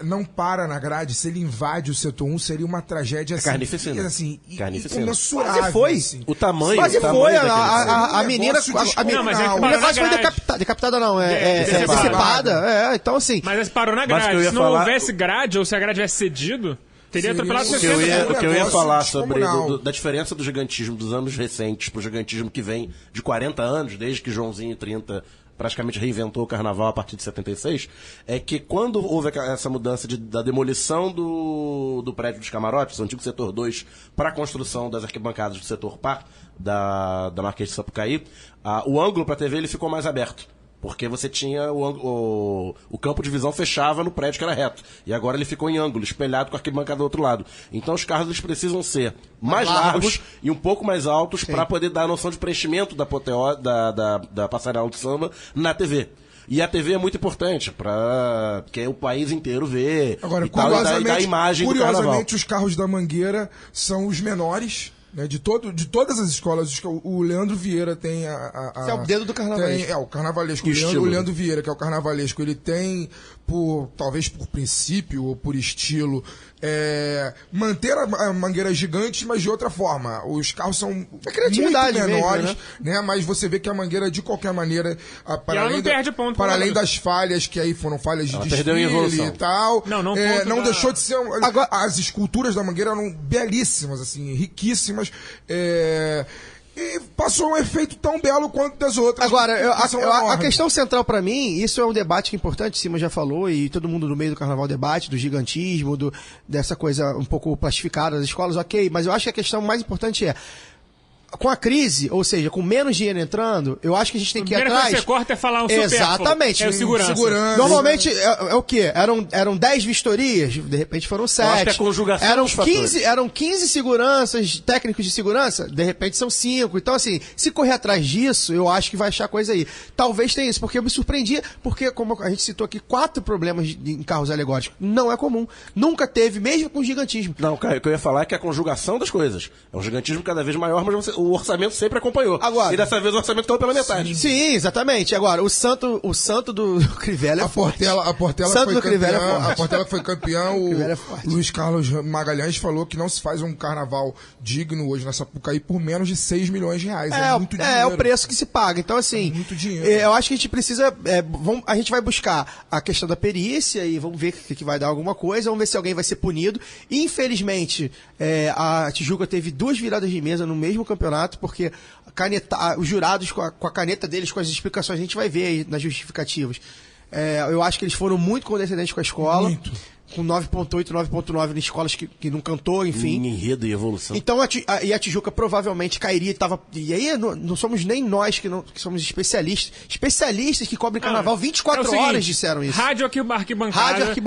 não para na grade, se ele invade o setor 1, seria uma tragédia assim, carnificina. assim, Carnificina. incomensurável. Quase foi. Assim. O tamanho. Quase o tamanho foi. daquele A Um menina. negócio Não, mas é que O parou negócio na foi grade. decapitada, não. Decepada. Decepada. Então, assim. Mas parou na Mas que eu grade. ia Se não falar- houvesse grade, ou se a grade tivesse cedido, teria Seria atropelado um- O que eu 60 ia, carros. o que eu ia negócio falar sobre descomunal. da diferença do gigantismo dos anos recentes pro gigantismo que vem de 40 anos, desde que Joãozinho 30 praticamente reinventou o carnaval a partir de 76, é que quando houve essa mudança da demolição do prédio dos camarotes, o antigo setor 2, para a construção das arquibancadas do setor par da Marquês de Sapucaí, o ângulo para a TV ele ficou mais aberto. Porque você tinha o campo de visão fechava no prédio que era reto. E agora ele ficou em ângulo, espelhado com a arquibancada do outro lado. Então os carros eles precisam ser mais largos e um pouco mais altos para poder dar a noção de preenchimento da da passarela do samba na TV. E a TV é muito importante para que o país inteiro vê Agora, e tal, e dá a imagem do carnaval. curiosamente, os carros da Mangueira são os menores né? De todas as escolas, o Leandro Vieira tem Esse é o dedo do carnavalesco. O carnavalesco. O Leandro Vieira, que é o carnavalesco, ele tem, talvez por princípio ou por estilo, manter a mangueira gigante, mas de outra forma. Os carros são muito menores, mesmo, né? Mas você vê que a mangueira, de qualquer maneira, para ela não perde ponto. Para além das falhas, que aí foram falhas de desfile e tal, não deixou de ser... Agora, as esculturas da mangueira eram belíssimas, assim, riquíssimas, e passou um efeito tão belo quanto das outras. Agora, a questão central pra mim, isso é um debate que é importante, Cima já falou, e todo mundo no meio do carnaval debate, do gigantismo, dessa coisa um pouco plastificada das escolas, ok, mas eu acho que a questão mais importante com a crise, ou seja, com menos dinheiro entrando, eu acho que a gente tem que ir atrás... A primeira coisa que você corta é falar um supérfluo. Exatamente. É o segurança. Normalmente, é o quê? Eram 10 vistorias, de repente foram 7. Eu acho que a conjugação eram 15 seguranças, técnicos de segurança, de repente são 5. Então, assim, se correr atrás disso, eu acho que vai achar coisa aí. Talvez tenha isso, porque eu me surpreendi, porque, como a gente citou aqui, 4 problemas em carros alegóricos. Não é comum. Nunca teve, mesmo com gigantismo. Não, o que eu ia falar é que a conjugação das coisas. É um gigantismo cada vez maior, mas o orçamento sempre acompanhou. Agora, e dessa vez o orçamento caiu pela metade. Sim, exatamente. Agora, o santo do Crivella é forte. A Portela santo foi do Crivella campeã, é forte. A Portela foi campeã. O Luiz Carlos Magalhães falou que não se faz um carnaval digno hoje na Sapucaí por menos de 6 milhões de reais. É muito dinheiro. É o preço que se paga. Então, assim, muito dinheiro. Eu acho que a gente precisa... a gente vai buscar a questão da perícia e vamos ver que vai dar alguma coisa, vamos ver se alguém vai ser punido. Infelizmente, a Tijuca teve 2 viradas de mesa no mesmo campeonato, porque os jurados, com a caneta deles, com as explicações, a gente vai ver aí nas justificativas. Eu acho que eles foram muito condescendentes com a escola. Muito. Com 9.8, 9.9 em escolas que não cantou, enfim. Em enredo e evolução. Então a Tijuca provavelmente cairia. E aí não somos nem nós que somos especialistas. Especialistas que cobrem carnaval 24 horas disseram isso. Rádio Arquibancada, que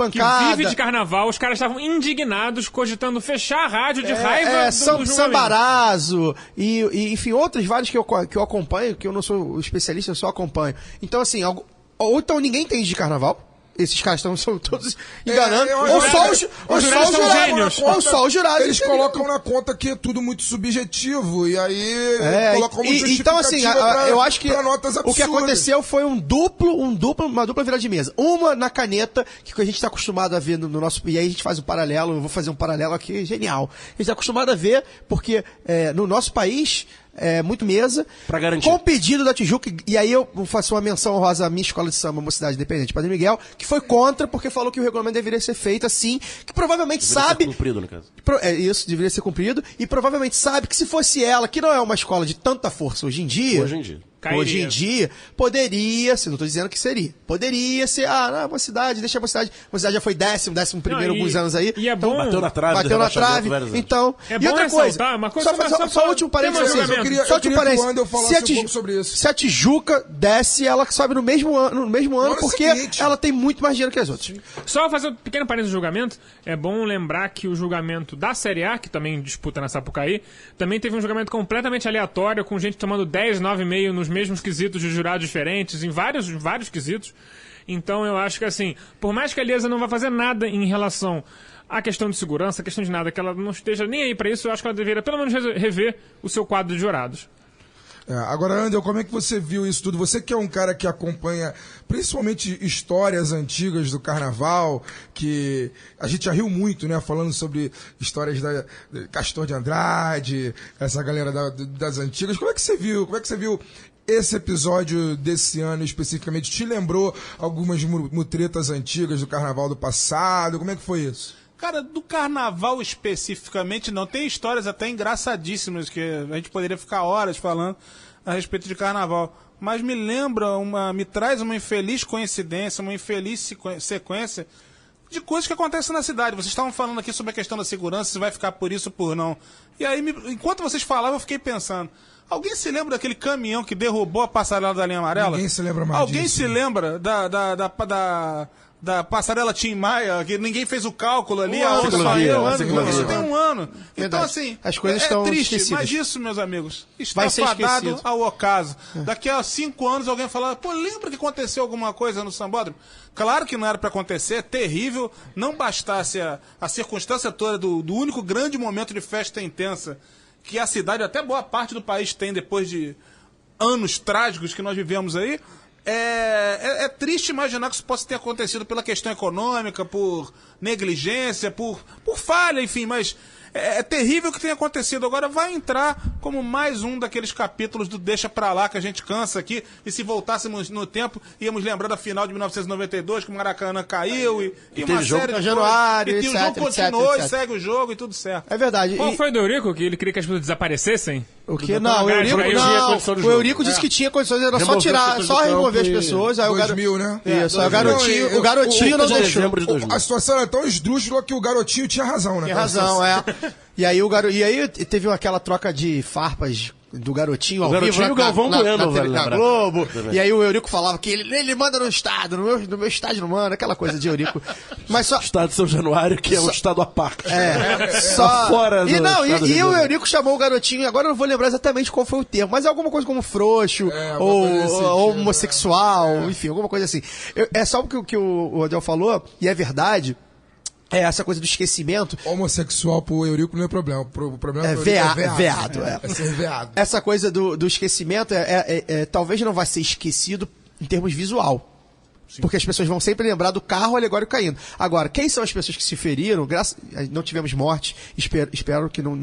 vive de carnaval. Os caras estavam indignados, cogitando fechar a rádio de raiva do Sambarazo e enfim, outros vários que eu acompanho, que eu não sou especialista, eu só acompanho. Então assim, ou então ninguém entende de carnaval. Esses caras são todos enganando. Ou só os jurados. Eles colocam na conta que é tudo muito subjetivo. E aí colocam muito então, assim, eu acho que o que aconteceu foi uma dupla virada de mesa. Uma na caneta, que a gente está acostumado a ver no nosso... E aí a gente faz um paralelo, eu vou fazer um paralelo aqui, genial. A gente está acostumado a ver, porque no nosso país... muito mesa, com pedido da Tijuca, e aí eu faço uma menção honrosa à minha escola de samba, Mocidade Independente, Padre Miguel, que foi contra, porque falou que o regulamento deveria ser feito assim, que provavelmente sabe... Ser cumprido, no caso. Isso, deveria ser cumprido, e provavelmente sabe que se fosse ela, que não é uma escola de tanta força hoje em dia, poderia ser, não estou dizendo que seria, poderia ser, Mocidade, deixa a Mocidade já foi 11º alguns anos aí, e é bom, bateu na trave, então, e outra coisa, só último parênteses, só último parênteses, se a Tijuca desce, ela sobe no mesmo ano porque ela tem muito mais dinheiro que as outras. Só fazer um pequeno parênteses do julgamento, é bom lembrar que o julgamento da Série A, que também disputa na Sapucaí, também teve um julgamento completamente aleatório, com gente tomando 10, 9,5 nos mesmos quesitos de jurados diferentes, em vários quesitos. Então eu acho que assim, por mais que a Elisa não vá fazer nada em relação à questão de segurança, à questão de nada, que ela não esteja nem aí para isso, eu acho que ela deveria pelo menos rever o seu quadro de jurados. Agora, Andel, como é que você viu isso tudo? Você que é um cara que acompanha principalmente histórias antigas do carnaval, que a gente já riu muito, né? Falando sobre histórias da Castor de Andrade, essa galera das antigas. Como é que você viu? Como é que você viu esse episódio desse ano especificamente? Te lembrou algumas mutretas antigas do carnaval do passado? Como é que foi isso? Cara, do carnaval especificamente não. Tem histórias até engraçadíssimas que a gente poderia ficar horas falando a respeito de carnaval. Mas me traz uma infeliz coincidência, uma infeliz sequência de coisas que acontecem na cidade. Vocês estavam falando aqui sobre a questão da segurança, se vai ficar por isso ou por não. E aí, enquanto vocês falavam, eu fiquei pensando... Alguém se lembra daquele caminhão que derrubou a passarela da linha amarela? Ninguém se lembra mais Alguém se lembra da passarela Tim Maia, que ninguém fez o cálculo ali, isso tem um ano. Então, assim, as coisas estão triste, esquecidas. mas isso, meus amigos, está fadado ao ocaso. Daqui a 5 anos alguém falar, lembra que aconteceu alguma coisa no Sambódromo? Claro que não era para acontecer, é terrível, não bastasse a circunstância toda do único grande momento de festa intensa que a cidade, até boa parte do país tem depois de anos trágicos que nós vivemos aí, é triste imaginar que isso possa ter acontecido pela questão econômica, por negligência, por falha, enfim, mas é terrível o que tem acontecido. Agora vai entrar como mais um daqueles capítulos do Deixa Pra Lá que a gente cansa aqui, e se voltássemos no tempo, íamos lembrar da final de 1992, que o Maracanã caiu e uma série de Januário, e o jogo continuou e segue o jogo e tudo certo. É verdade. Qual foi do Eurico, que ele queria que as pessoas desaparecessem? O que? Do Não, o Dr. Eurico, Magari, tinha não. condição de O jogo. Eurico disse que tinha condições, era só Remover tirar, as pessoas só do remover as campo e- pessoas. Aí 2000, né? Isso, aí o garotinho não de deixou. dezembro de 2000. A situação era tão esdrúxula que o garotinho tinha razão, né? Tem razão, é. E aí teve aquela troca de farpas do garotinho ao Garotinho vivo e o Galvão Bueno, vale na lembrar. Globo. E aí o Eurico falava que ele manda no estádio, no meu estádio não manda, aquela coisa de Eurico. Mas só... Estado de São Januário, que é um estado à parte. Só... Fora do E não, estado do e Rio o de Eurico chamou o garotinho, agora eu não vou lembrar exatamente qual foi o termo, mas é alguma coisa como frouxo, alguma ou coisa desse sentido, homossexual, enfim, alguma coisa assim. É só o que o Odel falou, e é verdade, é essa coisa do esquecimento. Homossexual pro Eurico não é problema. O problema É pro Eurico veado, é ser veado. Essa coisa do esquecimento talvez não vai ser esquecido em termos visual. Porque as pessoas vão sempre lembrar do carro alegórico caindo. Agora, quem são as pessoas que se feriram? Não tivemos morte, espero que não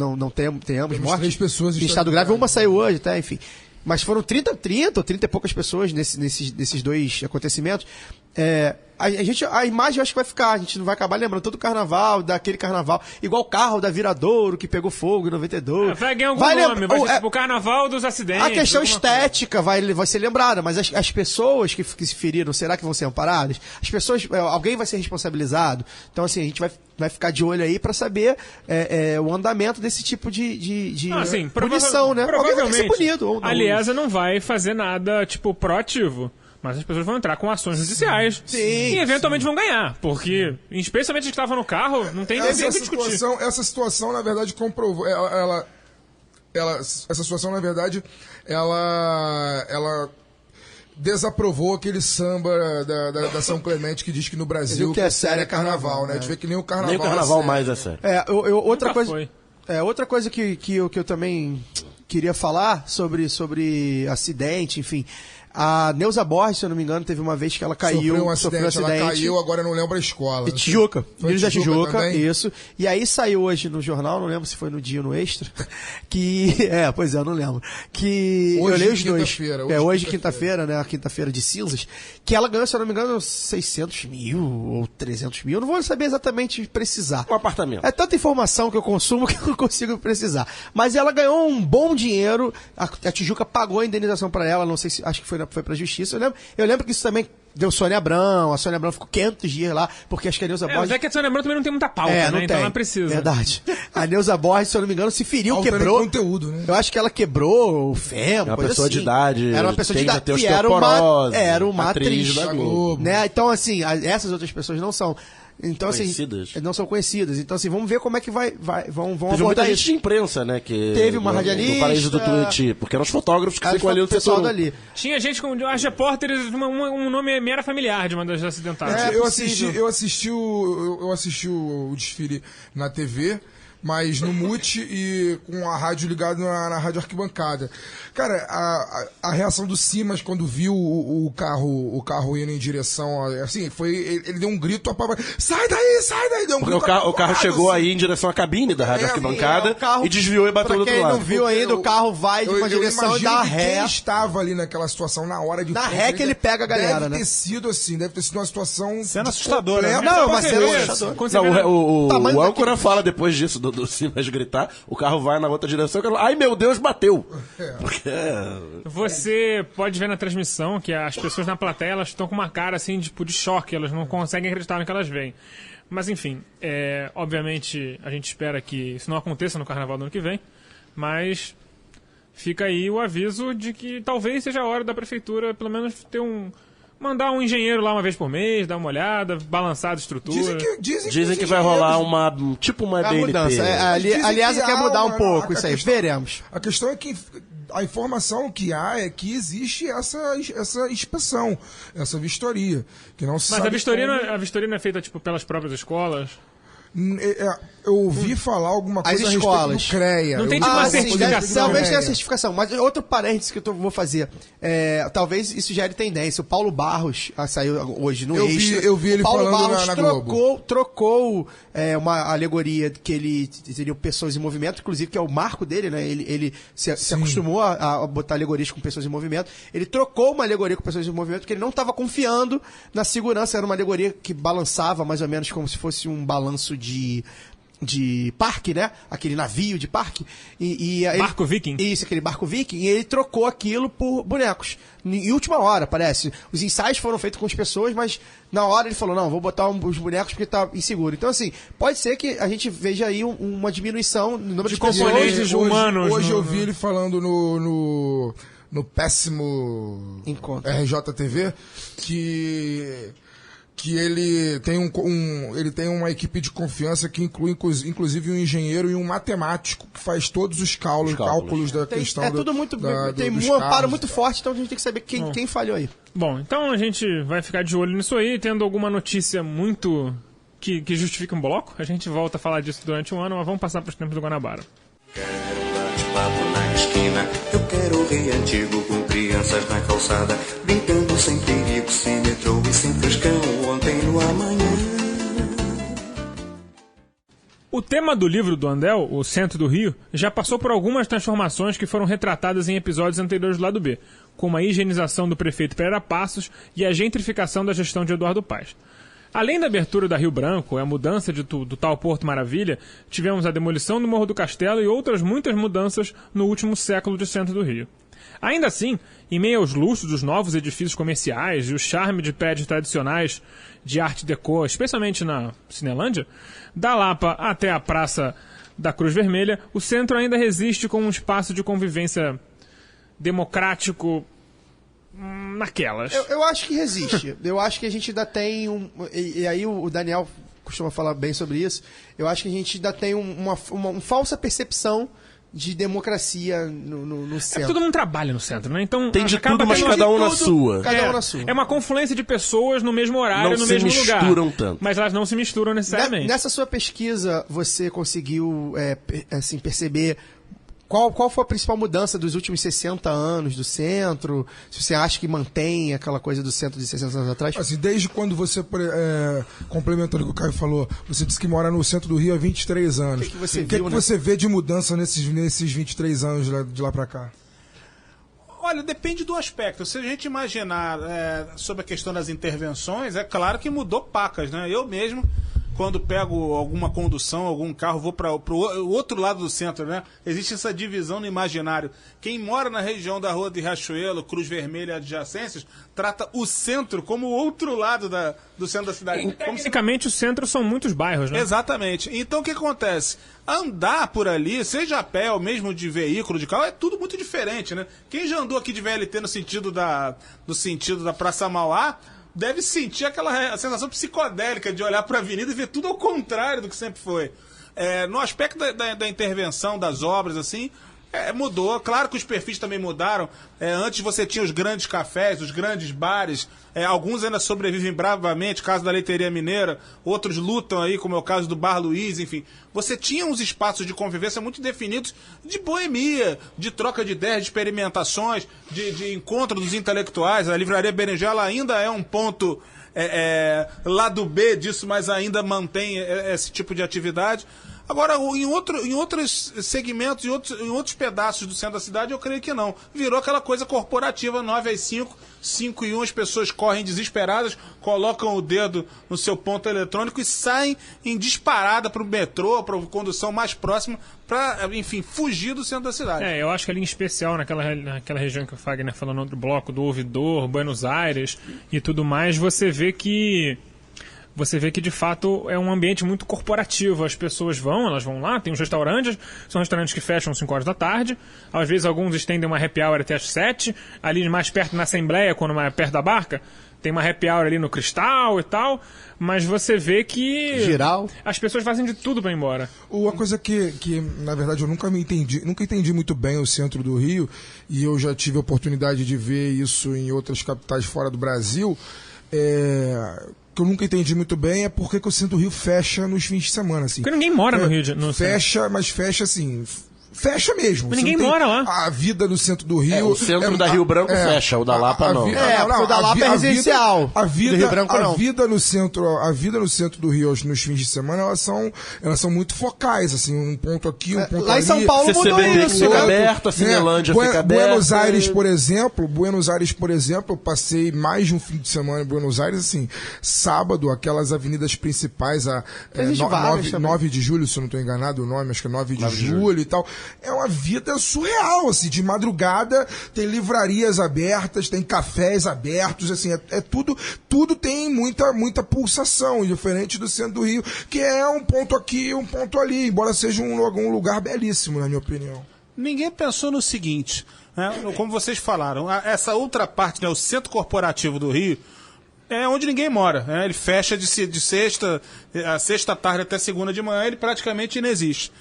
tenhamos morte. 3 pessoas em estado grave. Uma saiu hoje, até, enfim. Mas foram 30 ou 30 e poucas pessoas nesses dois acontecimentos. A imagem eu acho que vai ficar, a gente não vai acabar lembrando todo o carnaval, daquele carnaval, igual o carro da Viradouro que pegou fogo em 92. Vai ganhar algum nome, vai ser tipo o Carnaval dos Acidentes. A questão alguma estética vai ser lembrada, mas as pessoas que se feriram, será que vão ser amparadas? As pessoas, alguém vai ser responsabilizado? Então, assim, a gente vai ficar de olho aí pra saber o andamento desse tipo de assim, punição, né? Alguém vai ter que ser punido. Ou não. A Liesa não vai fazer nada, tipo, proativo. Mas as pessoas vão entrar com ações judiciais. Sim, e eventualmente vão ganhar. Porque, especialmente as que estavam no carro, não tem nem o que discutir. Essa situação, na verdade, comprovou. Essa situação, na verdade, ela desaprovou aquele samba da São Clemente que diz que no Brasil que é sério é carnaval, né? A gente vê que nem o carnaval. Nem o carnaval mais é sério. Outra Nunca coisa, foi. outra coisa que eu também queria falar sobre acidente, enfim. A Neuza Borges, se eu não me engano, teve uma vez que ela caiu, sofreu um acidente. Ela caiu, agora não lembro a escola. Tijuca, Ilha da Tijuca, também? isso. E aí saiu hoje no jornal, não lembro se foi no Dia ou no Extra, que... pois é, eu não lembro. Que Hoje, eu li os dois. quinta-feira, Hoje quinta-feira, né, a quinta-feira de cinzas, que ela ganhou, se eu não me engano, 600 mil ou 300 mil, eu não vou saber exatamente precisar. Um apartamento. É tanta informação que eu consumo que eu não consigo precisar. Mas ela ganhou um bom dinheiro, a Tijuca pagou a indenização para ela, não sei se, acho que foi pra justiça, eu lembro que isso também deu Sônia Abrão, a Sônia Abrão ficou 500 dias lá, porque acho que a Neuza Borges... Mas é que a Sônia Abrão também não tem muita pauta, não né? tem. Então não precisa. Verdade. A Neuza Borges, se eu não me engano, se feriu, Falta quebrou... conteúdo, né? Eu acho que ela quebrou o fêmur, É uma coisa pessoa de assim. idade, Era uma pessoa de tende a idade ter e era uma atriz atriz. da Globo. Né? Então, assim, essas outras pessoas não são... Então, Conhecidas. assim, não são conhecidas. Então, assim, vamos ver como é que vão Teve abordar muita gente isso. de imprensa, né? Que Teve uma radialista. No Paraíso do Tuiuti, porque eram os fotógrafos que ficam ali no pessoal setor. dali. Tinha gente com as repórteres, um nome era familiar de uma das acidentadas. Eu assisti o desfile na TV, mas no mute e com a rádio ligada na rádio arquibancada. Cara, a reação do Simas quando viu o carro indo em direção, assim, ele deu um grito apavorado, sai daí, deu um Porque grito o carro apavorado, chegou assim. aí em direção à cabine da rádio arquibancada o carro- e desviou e bateu do Pra outro quem lado. não viu ainda, o carro vai de uma Eu direção e imagino dá que ré. quem estava ali naquela situação na hora de Na frente, ré que ele pega a galera, deve né? ter sido assim, deve ter sido uma situação Cena assustadora, completa- né? Não, mas Você é vê, assustador. quando você Não, vê- o Tamanho âncora fala depois disso, do Simas gritar, o carro vai na outra direção, que ai meu Deus, bateu. Porque Você pode ver na transmissão que as pessoas na plateia elas estão com uma cara assim tipo de choque, elas não conseguem acreditar no que elas veem. Mas enfim, obviamente a gente espera que isso não aconteça no carnaval do ano que vem, mas fica aí o aviso de que talvez seja a hora da prefeitura pelo menos mandar um engenheiro lá uma vez por mês, dar uma olhada, balançar a estrutura. dizem que vai rolar uma A DLP. mudança. Dizem Aliás, que quer há mudar um uma- pouco a isso aí. questão- Veremos. A questão é que a informação que há é que existe essa inspeção, essa vistoria, que não se Mas sabe a vistoria, como- a vistoria não é feita tipo pelas próprias escolas? Eu ouvi falar alguma coisa As a respeito escolas. do CREA. Não tem Eu tipo ouvi uma alguma coisa a certificação. respeito do Talvez tenha CREA. certificação, mas outro parênteses que eu vou fazer. Talvez isso gere tendência. O Paulo Barros saiu hoje no Extra. Eu vi ele o Paulo falando Barros na Globo. trocou uma alegoria que ele teria pessoas em movimento, inclusive que é o marco dele, né? Ele se acostumou a botar alegorias com pessoas em movimento. Ele trocou uma alegoria com pessoas em movimento porque ele não estava confiando na segurança. Era uma alegoria que balançava mais ou menos como se fosse um balanço de parque, né? Aquele navio de parque. Barco viking. Isso, aquele barco viking. E ele trocou aquilo por bonecos. Em última hora, parece. Os ensaios foram feitos com as pessoas, mas na hora ele falou, não, vou botar os bonecos porque tá inseguro. Então, assim, pode ser que a gente veja aí uma diminuição no número de componentes pessoas. humanos. Hoje eu vi ele falando no péssimo Encontro. RJTV que ele tem uma equipe de confiança que inclui inclusive um engenheiro e um matemático que faz todos os cálculos da questão Tudo muito. Tem dos um amparo carros. muito forte, então a gente tem que saber quem falhou aí. Bom, então a gente vai ficar de olho nisso aí, tendo alguma notícia muito que justifique um bloco. A gente volta a falar disso durante um ano, mas vamos passar para os tempos do Guanabara. Quero um bate-papo na esquina, eu quero o Rio Antigo com crianças na calçada, brincando sem perigo, sem metrô e sem frescão, ontem no amanhã. O tema do livro do Andel, o Centro do Rio, já passou por algumas transformações que foram retratadas em episódios anteriores do lado B, como a higienização do prefeito Pereira Passos e a gentrificação da gestão de Eduardo Paes. Além da abertura da Rio Branco e a mudança do tal Porto Maravilha, tivemos a demolição do Morro do Castelo e outras muitas mudanças no último século de Centro do Rio. Ainda assim, em meio aos luxos dos novos edifícios comerciais e o charme de prédios tradicionais de arte déco, especialmente na Cinelândia, da Lapa até a Praça da Cruz Vermelha, o centro ainda resiste como um espaço de convivência democrático naquelas. Eu acho que resiste. Eu acho que a gente ainda tem e aí o Daniel costuma falar bem sobre isso. Eu acho que a gente ainda tem uma falsa percepção de democracia no centro. Todo mundo trabalha no centro, né? Então Tem de acaba tudo, mas tendo cada um de na tudo. sua. Cada um na sua. É uma confluência de pessoas no mesmo horário, Não no se mesmo lugar. misturam tanto. Mas elas não se misturam necessariamente. Nessa sua pesquisa, você conseguiu perceber qual foi a principal mudança dos últimos 60 anos do centro? Se você acha que mantém aquela coisa do centro de 60 anos atrás? Assim, desde quando você, complementando o que o Caio falou, você disse que mora no centro do Rio há 23 anos. O que você O que viu, né? você vê de mudança nesses 23 anos de lá pra cá? Olha, depende do aspecto. Se a gente imaginar sobre a questão das intervenções, é claro que mudou pacas, né? Eu mesmo, quando pego alguma condução, algum carro, vou para o outro lado do centro, né? Existe essa divisão no imaginário. Quem mora na região da Rua de Riachuelo, Cruz Vermelha e adjacências, trata o centro como o outro lado do centro da cidade. Como se... Tecnicamente, o centro são muitos bairros, né? Exatamente. Então, o que acontece? Andar por ali, seja a pé ou mesmo de veículo, de carro, é tudo muito diferente, né? Quem já andou aqui de VLT no sentido da Praça Mauá, deve sentir aquela sensação psicodélica de olhar para a avenida e ver tudo ao contrário do que sempre foi. No aspecto da intervenção, das obras, assim, mudou. Claro que os perfis também mudaram. Antes você tinha os grandes cafés, os grandes bares. Alguns ainda sobrevivem bravamente, caso da Leiteria Mineira. Outros lutam aí, como é o caso do Bar Luiz, enfim. Você tinha uns espaços de convivência muito definidos de boemia, de troca de ideias, de experimentações, de encontro dos intelectuais. A Livraria Berinjela ainda é um ponto lado B disso, mas ainda mantém esse tipo de atividade. Agora, em outros segmentos, em outros pedaços do centro da cidade, eu creio que não. Virou aquela coisa corporativa, 9 às 5, 5 e 1, as pessoas correm desesperadas, colocam o dedo no seu ponto eletrônico e saem em disparada para o metrô, para a condução mais próxima, para, enfim, fugir do centro da cidade. Eu acho que ali em especial, naquela região que o Fagner falou no outro bloco, do Ouvidor, Buenos Aires e tudo mais, você vê que de fato é um ambiente muito corporativo. As pessoas elas vão lá, tem os restaurantes, são restaurantes que fecham às 5 horas da tarde, às vezes alguns estendem uma happy hour até às 7, ali mais perto na Assembleia, quando mais perto da Barca, tem uma happy hour ali no Cristal e tal, mas você vê que Geral. As pessoas fazem de tudo para ir embora. Uma coisa que na verdade eu nunca entendi muito bem o centro do Rio, e eu já tive a oportunidade de ver isso em outras capitais fora do Brasil, que eu nunca entendi muito bem é por que o centro do Rio fecha nos fins de semana, assim. Porque ninguém mora no Rio de Janeiro. Fecha, mas fecha assim... Fecha mesmo. Mas ninguém mora lá. A vida no centro do Rio... O centro da Rio Branco fecha, o da Lapa não. O da Lapa é residencial. A vida, do Rio Branco a não. vida no centro do Rio nos fins de semana, elas são muito focais, assim, um ponto aqui, um ponto ali. Lá em São Paulo mudou CCBB isso, fica né? aberto, a Cinelândia fica aberta. Buenos Aires, por exemplo, eu passei mais de um fim de semana em Buenos Aires, assim, sábado, aquelas avenidas principais, 9 de julho, se eu não estou enganado o nome, acho que é 9 de julho e tal, é uma vida surreal, assim, de madrugada tem livrarias abertas, tem cafés abertos, assim, tudo tem muita pulsação, diferente do centro do Rio, que é um ponto aqui, um ponto ali, embora seja um lugar belíssimo, na minha opinião. Ninguém pensou no seguinte, né? Como vocês falaram, essa outra parte, né, o centro corporativo do Rio, é onde ninguém mora, né? Ele fecha de sexta, a sexta tarde até segunda de manhã, ele praticamente inexiste.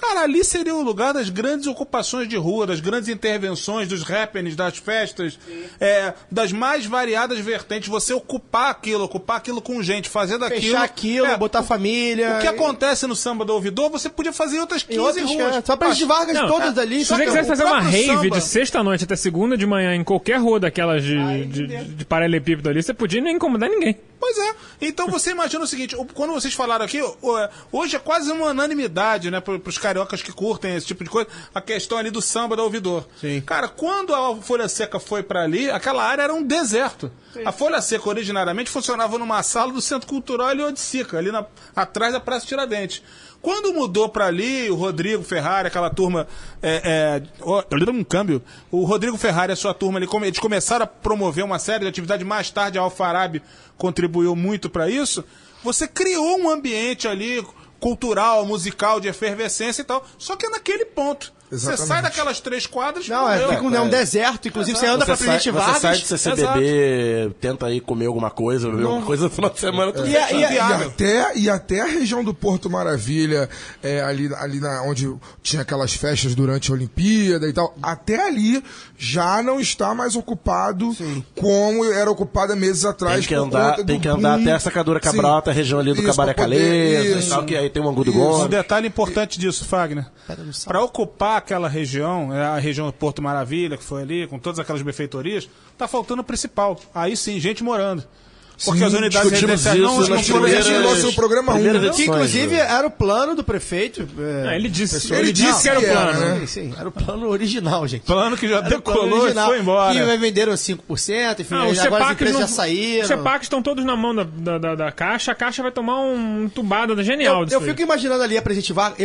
Cara, ali seria o lugar das grandes ocupações de rua, das grandes intervenções, dos happenings, das festas, das mais variadas vertentes. Você ocupar aquilo com gente, fazer daquilo... Fechar aquilo, botar família... O que acontece no Samba do Ouvidor, você podia fazer em outras 15 ruas. Só para as Vargas todas ali. Se você quiser fazer uma rave samba de sexta-noite até segunda de manhã em qualquer rua daquelas de paralelepípedo ali, você podia nem incomodar ninguém. Pois é. Então você imagina o seguinte, quando vocês falaram aqui, hoje é quase uma unanimidade, né, para os cariocas que curtem esse tipo de coisa, a questão ali do Samba do Ouvidor. Sim. Cara, quando a Folha Seca foi para ali, aquela área era um deserto. Sim. A Folha Seca originariamente funcionava numa sala do Centro Cultural Eliodicica, ali atrás da Praça Tiradentes. Quando mudou para ali, o Rodrigo Ferrari, aquela turma, um câmbio, o Rodrigo Ferrari e a sua turma, eles começaram a promover uma série de atividades, mais tarde a Alfarab contribuiu muito para isso, você criou um ambiente ali cultural, musical, de efervescência e tal, só que é naquele ponto. Exatamente. Você sai daquelas 3 quadras... Não, fica um deserto, inclusive você anda pra Presidente Vargas... Você sai do CCBB, tenta ir comer alguma coisa, beber alguma coisa no final de semana... E até a região do Porto Maravilha, ali onde tinha aquelas festas durante a Olimpíada e tal, até ali já não está mais ocupado como era ocupada meses atrás. Tem que andar até a Sacadura Cabral, até a região ali do Cabaré Caleza e tal, que aí tem um Angu do Gomes. Um detalhe importante disso, Fagner. Para ocupar aquela região, a região do Porto Maravilha, que foi ali, com todas aquelas benfeitorias, tá faltando o principal. Aí sim, gente morando. Porque as unidades residenciais não no programa 1. Que inclusive era o plano do prefeito. Ele disse que era o plano. Né? Sim, era o plano original, gente. Plano que já decolou e foi embora. E venderam 5%, enfim, agora as empresas já saíram. Os CEPACs estão todos na mão da Caixa, a Caixa vai tomar um entubada genial disso. Eu fico imaginando ali a Presidente Vargas,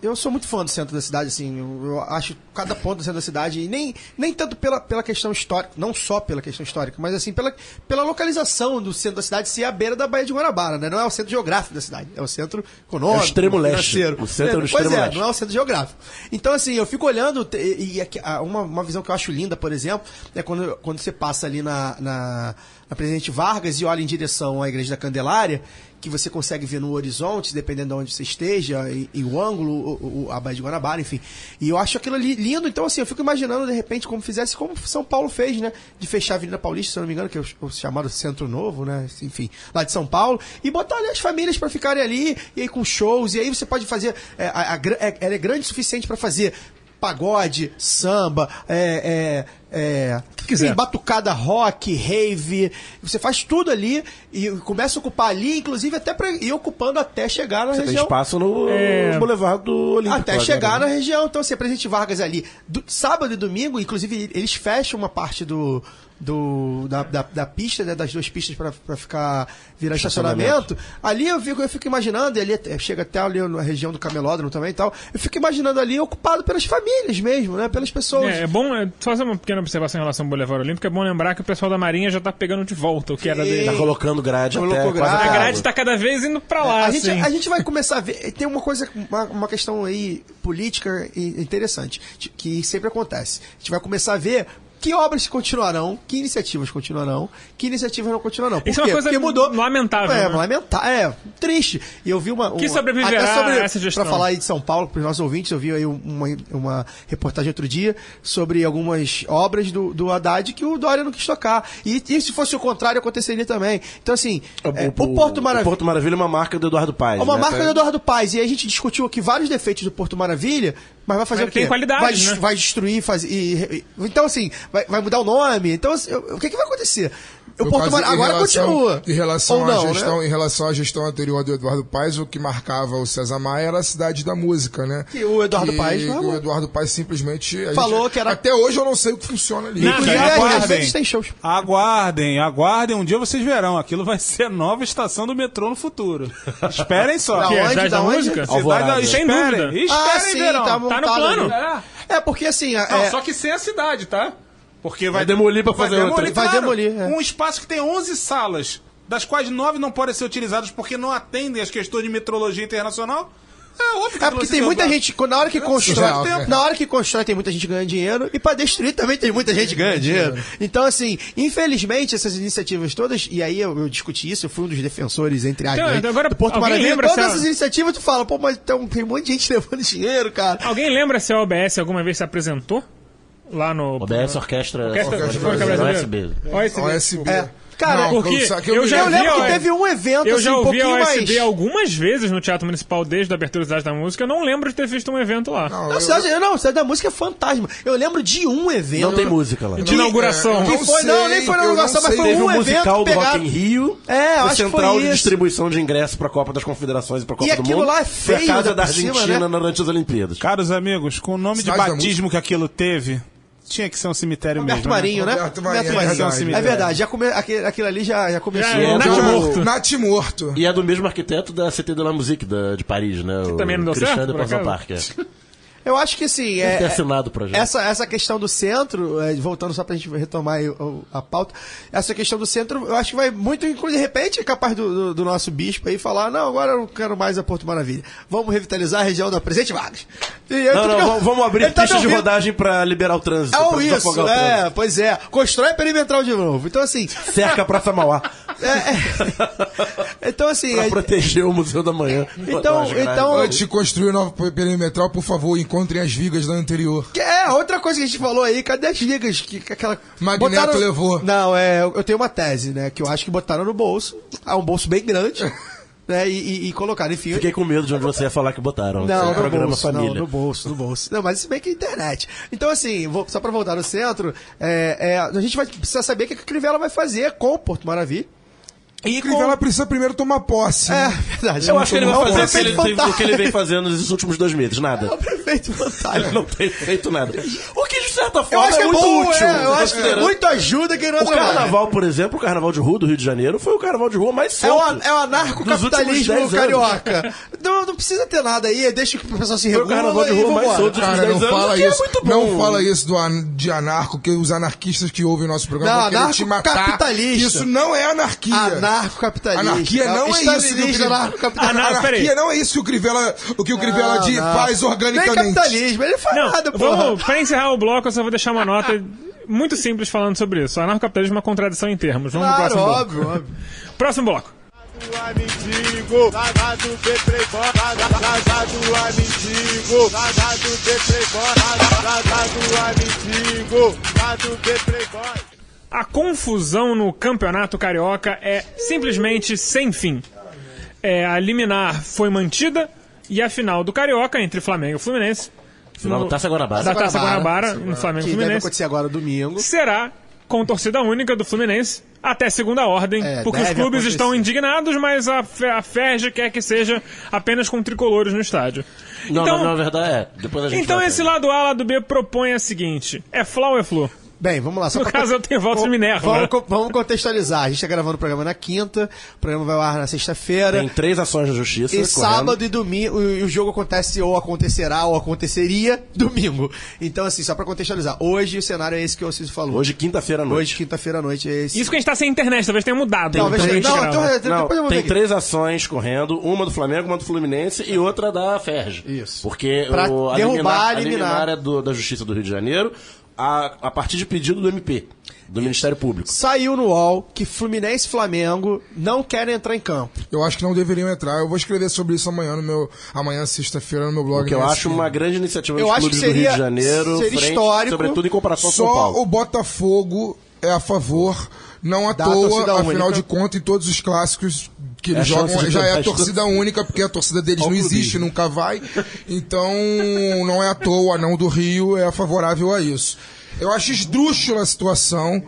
eu sou muito fã do centro da cidade, assim, eu acho cada ponto do centro da cidade, e nem tanto pela questão histórica, não só pela questão histórica, mas assim, pela localização do centro da cidade ser à beira da Baía de Guanabara, né? Não é o centro geográfico da cidade, é o centro econômico, é o extremo financeiro. Leste. O centro do extremo leste. Não é o centro geográfico. Então, assim, eu fico olhando, e uma visão que eu acho linda, por exemplo, é quando você passa ali na Presidente Vargas e olha em direção à Igreja da Candelária, que você consegue ver no horizonte, dependendo de onde você esteja, e o ângulo, a Baía de Guanabara, enfim. E eu acho aquilo ali lindo, então assim, eu fico imaginando, de repente, como São Paulo fez, né? De fechar a Avenida Paulista, se eu não me engano, que é o chamado Centro Novo, né? Enfim, lá de São Paulo, e botar ali as famílias para ficarem ali, e aí com shows, e aí você pode fazer, ela é grande o suficiente para fazer pagode, samba, quiser. Batucada rock, rave, você faz tudo ali e começa a ocupar ali, inclusive até para ir ocupando até chegar na região. Tem espaço no Boulevard do Olímpico. Até chegar na região. Então, assim, a Presidente Vargas ali, sábado e domingo, inclusive eles fecham uma parte da pista, né, das 2 pistas para virar estacionamento. Ali eu fico imaginando, e ali chega até ali na região do Camelódromo também e tal, eu fico imaginando ali ocupado pelas famílias mesmo, né, pelas pessoas. É bom fazer uma pequena observação em relação ao Boulevard Olímpico, é bom lembrar que o pessoal da Marinha já tá pegando de volta o que era dele. Tá colocando grade até. A grade tá cada vez indo pra lá, a gente vai começar a ver, tem uma coisa, uma questão aí política interessante, que sempre acontece. A gente vai começar a ver que obras continuarão, que iniciativas continuarão, que iniciativas não continuarão. Por Isso é quê? uma coisa Porque mudou. lamentável. É, né? lamentável. Triste. E eu vi Que sobreviverá até sobre, a essa gestão. pra falar aí de São Paulo, para os nossos ouvintes, eu vi aí uma reportagem outro dia sobre algumas obras do Haddad que o Dória não quis tocar. E se fosse o contrário, aconteceria também. Então, assim, o Porto Maravilha... O Porto Maravilha é uma marca do Eduardo Paes. É uma né? marca do Eduardo Paes. E aí a gente discutiu aqui vários defeitos do Porto Maravilha, mas vai fazer Mas o quê? tem qualidade, né? Vai destruir, então, assim, vai mudar o nome. Então, assim, o que vai acontecer? O Porto Maravilha agora continua. Em relação, Ou não, à gestão, né? em relação à gestão anterior do Eduardo Paes, o que marcava o César Maia era a cidade da música, né? Que o Eduardo Paes o Eduardo Paes simplesmente falou que era... Até hoje eu não sei o que funciona ali. Nada. Inclusive, às vezes tem shows. Aguardem, um dia vocês verão. Aquilo vai ser a nova estação do metrô no futuro. Esperem só. Da Que é a onde? cidade Da da onde? música? Alvorada. Sem Esperem, dúvida. esperem sim, verão. tá no montado plano. ali. É, porque assim... Não, só que sem a cidade, tá? Porque Vai demolir pra fazer outra. Vai demolir, é. Um espaço que tem 11 salas, das quais 9 não podem ser utilizadas porque não atendem às questões de metrologia internacional. É óbvio que É porque tem muita gente, na hora que constrói, surreal, na hora que constrói tem muita gente ganhando dinheiro e pra destruir também tem muita gente ganhando dinheiro. Então assim, infelizmente essas iniciativas todas, e aí eu discuti isso, eu fui um dos defensores entre aspas Então, agora, do Porto alguém Maravilha, lembra todas se a- essas iniciativas tu fala, pô, mas tem um monte de gente levando dinheiro, cara. Alguém lembra se a OBS alguma vez se apresentou? Lá no... OBS Orquestra Sinfônica Brasileira? USB. OSB. OSB. Cara, Não, porque que eu já eu lembro vi que a- teve um evento Eu assim, já um ouvi a pouquinho OSB mais... algumas vezes no Teatro Municipal desde a abertura da Cidade da Música. Eu não lembro de ter visto um evento lá. Não, Cidade da Música é fantasma. Eu lembro de um evento. Não tem música lá. De inauguração. Que foi, não, nem foi na inauguração, mas foi Teve um um evento musical do pegado- Rock in Rio. É, eu o acho que central foi de isso. distribuição de ingressos pra Copa das Confederações e pra Copa E do aquilo Mundo. lá é Foi a feio, casa né, da por cima, Argentina né? durante as Olimpíadas. Caros amigos, com o nome Cidade de da batismo que aquilo teve, tinha que ser um cemitério Roberto mesmo. Marinho, né? Roberto Marinho, Roberto é verdade. É verdade, aquilo ali já começou. Já é Nath Nath Morto. Nath Morto. E é do mesmo arquiteto da CT de la Musique de Paris, né? Que também não deu Christian certo, de por Passau acaso? Park. Eu acho que assim, Deve ter assinado o projeto. essa questão do centro, voltando só pra gente retomar aí a pauta, essa questão do centro, eu acho que vai muito, inclusive, de repente, é capaz do nosso bispo aí falar, não, agora eu não quero mais a Porto Maravilha. Vamos revitalizar a região da Presidente Vargas. Vamos abrir Ele tá pistas me de ouvindo. rodagem pra liberar o trânsito. É pra isso, desafogar o trânsito. pois é. Constrói perimetral de novo. Então, assim... Cerca a Praça Mauá. Então, assim... Pra proteger o Museu da Manhã. Então, Antes de construir o novo perimetral, por favor, encontrem as vigas da anterior. outra coisa que a gente falou aí, cadê as vigas? Aquela... Magneto levou. Não, eu tenho uma tese, né? Que eu acho que botaram no bolso. Um bolso bem grande. Né, e colocaram, enfim... Fiquei com medo de onde você ia falar que botaram. Não, no no programa bolso, Família. não, no bolso. Não, mas isso bem que é internet. Então, assim, só pra voltar no centro, a gente vai precisar saber o que a Crivella vai fazer com o Porto Maravilha. E o Crivella precisa primeiro tomar posse. É, né? verdade. Eu acho que ele vai É um fazer prefeito o que ele fantasma. vem fazendo nos últimos 2 meses. É Nada. um prefeito fantasma. Ele não tem feito nada. O que, de certa Eu forma, acho que é muito bom, útil. eu acho que é muito ajuda quem não O carnaval, por exemplo, o carnaval de rua do Rio de Janeiro foi o carnaval de rua mais É solto. o dos últimos anarcocapitalismo 10 anos. carioca. Não precisa ter nada aí, deixa que o pessoal se Foi o regula carnaval de e rua mais vambora. solto dos últimos Cara, 10 não anos, fala que é isso. muito bom. Não fala isso de anarco, que os anarquistas que ouvem nosso programa Não, vão querer te matar. anarcocapitalista. Isso não é anarquia. Anarcocapitalista. Anarquia não é isso. Estalinista, anarcocapitalista. peraí. Anarquia não é isso que o Crivella faz Nem organicamente. capitalismo, ele faz Não, nada, porra. pra encerrar o bloco, eu só vou deixar uma nota muito simples falando sobre isso. O anarcocapitalismo é uma contradição em termos. Vamos pro Claro, próximo bloco. óbvio. Próximo bloco. Amigo, cagado de playboy, cagado amigo, cagado de playboy, cagado amigo, cagado de playboy. A confusão no campeonato carioca é simplesmente sem fim. A liminar foi mantida e a final do Carioca entre Flamengo e Fluminense, Final da Taça Guanabara. da Taça Guanabara, no Flamengo e Que deve Fluminense, acontecer agora domingo. será com torcida única do Fluminense até segunda ordem, porque os deve clubes acontecer. estão indignados, mas a FERJ quer que seja apenas com tricolores no estádio. Não, então, na verdade é. Depois a gente então vai esse atrás. lado A, lado B propõe a seguinte: é Fla ou é Flu? Bem, vamos lá. Só No pra caso, eu tenho votos de Minerva. Vamos contextualizar. A gente tá gravando o programa na quinta, o programa vai ao ar na sexta-feira. Tem 3 ações da justiça. E correndo. sábado e domingo, e o jogo acontece ou acontecerá ou aconteceria domingo. Então, assim, só pra contextualizar. Hoje o cenário é esse que o Ciso falou. Hoje, quinta-feira à noite. Hoje, quinta-feira à noite, é esse. Isso que a gente tá sem internet, talvez tenha mudado. Talvez Então, a gente não, grava. então, Não, depois eu vou ver tem aqui. 3 ações correndo, uma do Flamengo, uma do Fluminense e outra da FERJ. Isso. Porque Pra derrubar a liminar. é da Justiça do Rio de Janeiro. a partir de pedido do MP, do Ministério Público. Saiu no UOL que Fluminense e Flamengo não querem entrar em campo. Eu acho que não deveriam entrar. Eu vou escrever sobre isso amanhã, sexta-feira, no meu blog. O que eu acho uma grande iniciativa dos acho clubes que do Rio de Janeiro, seria histórico, sobretudo em comparação com São Só Paulo. o Botafogo é a favor, não à Da toa, torcida afinal única. de contas, em todos os clássicos que É a eles chance jogam, de já é a tentar torcida única, porque a torcida deles Qual não clube? existe, nunca vai. Então, não é à toa, a não do Rio é favorável a isso. Eu acho esdrúxula a situação.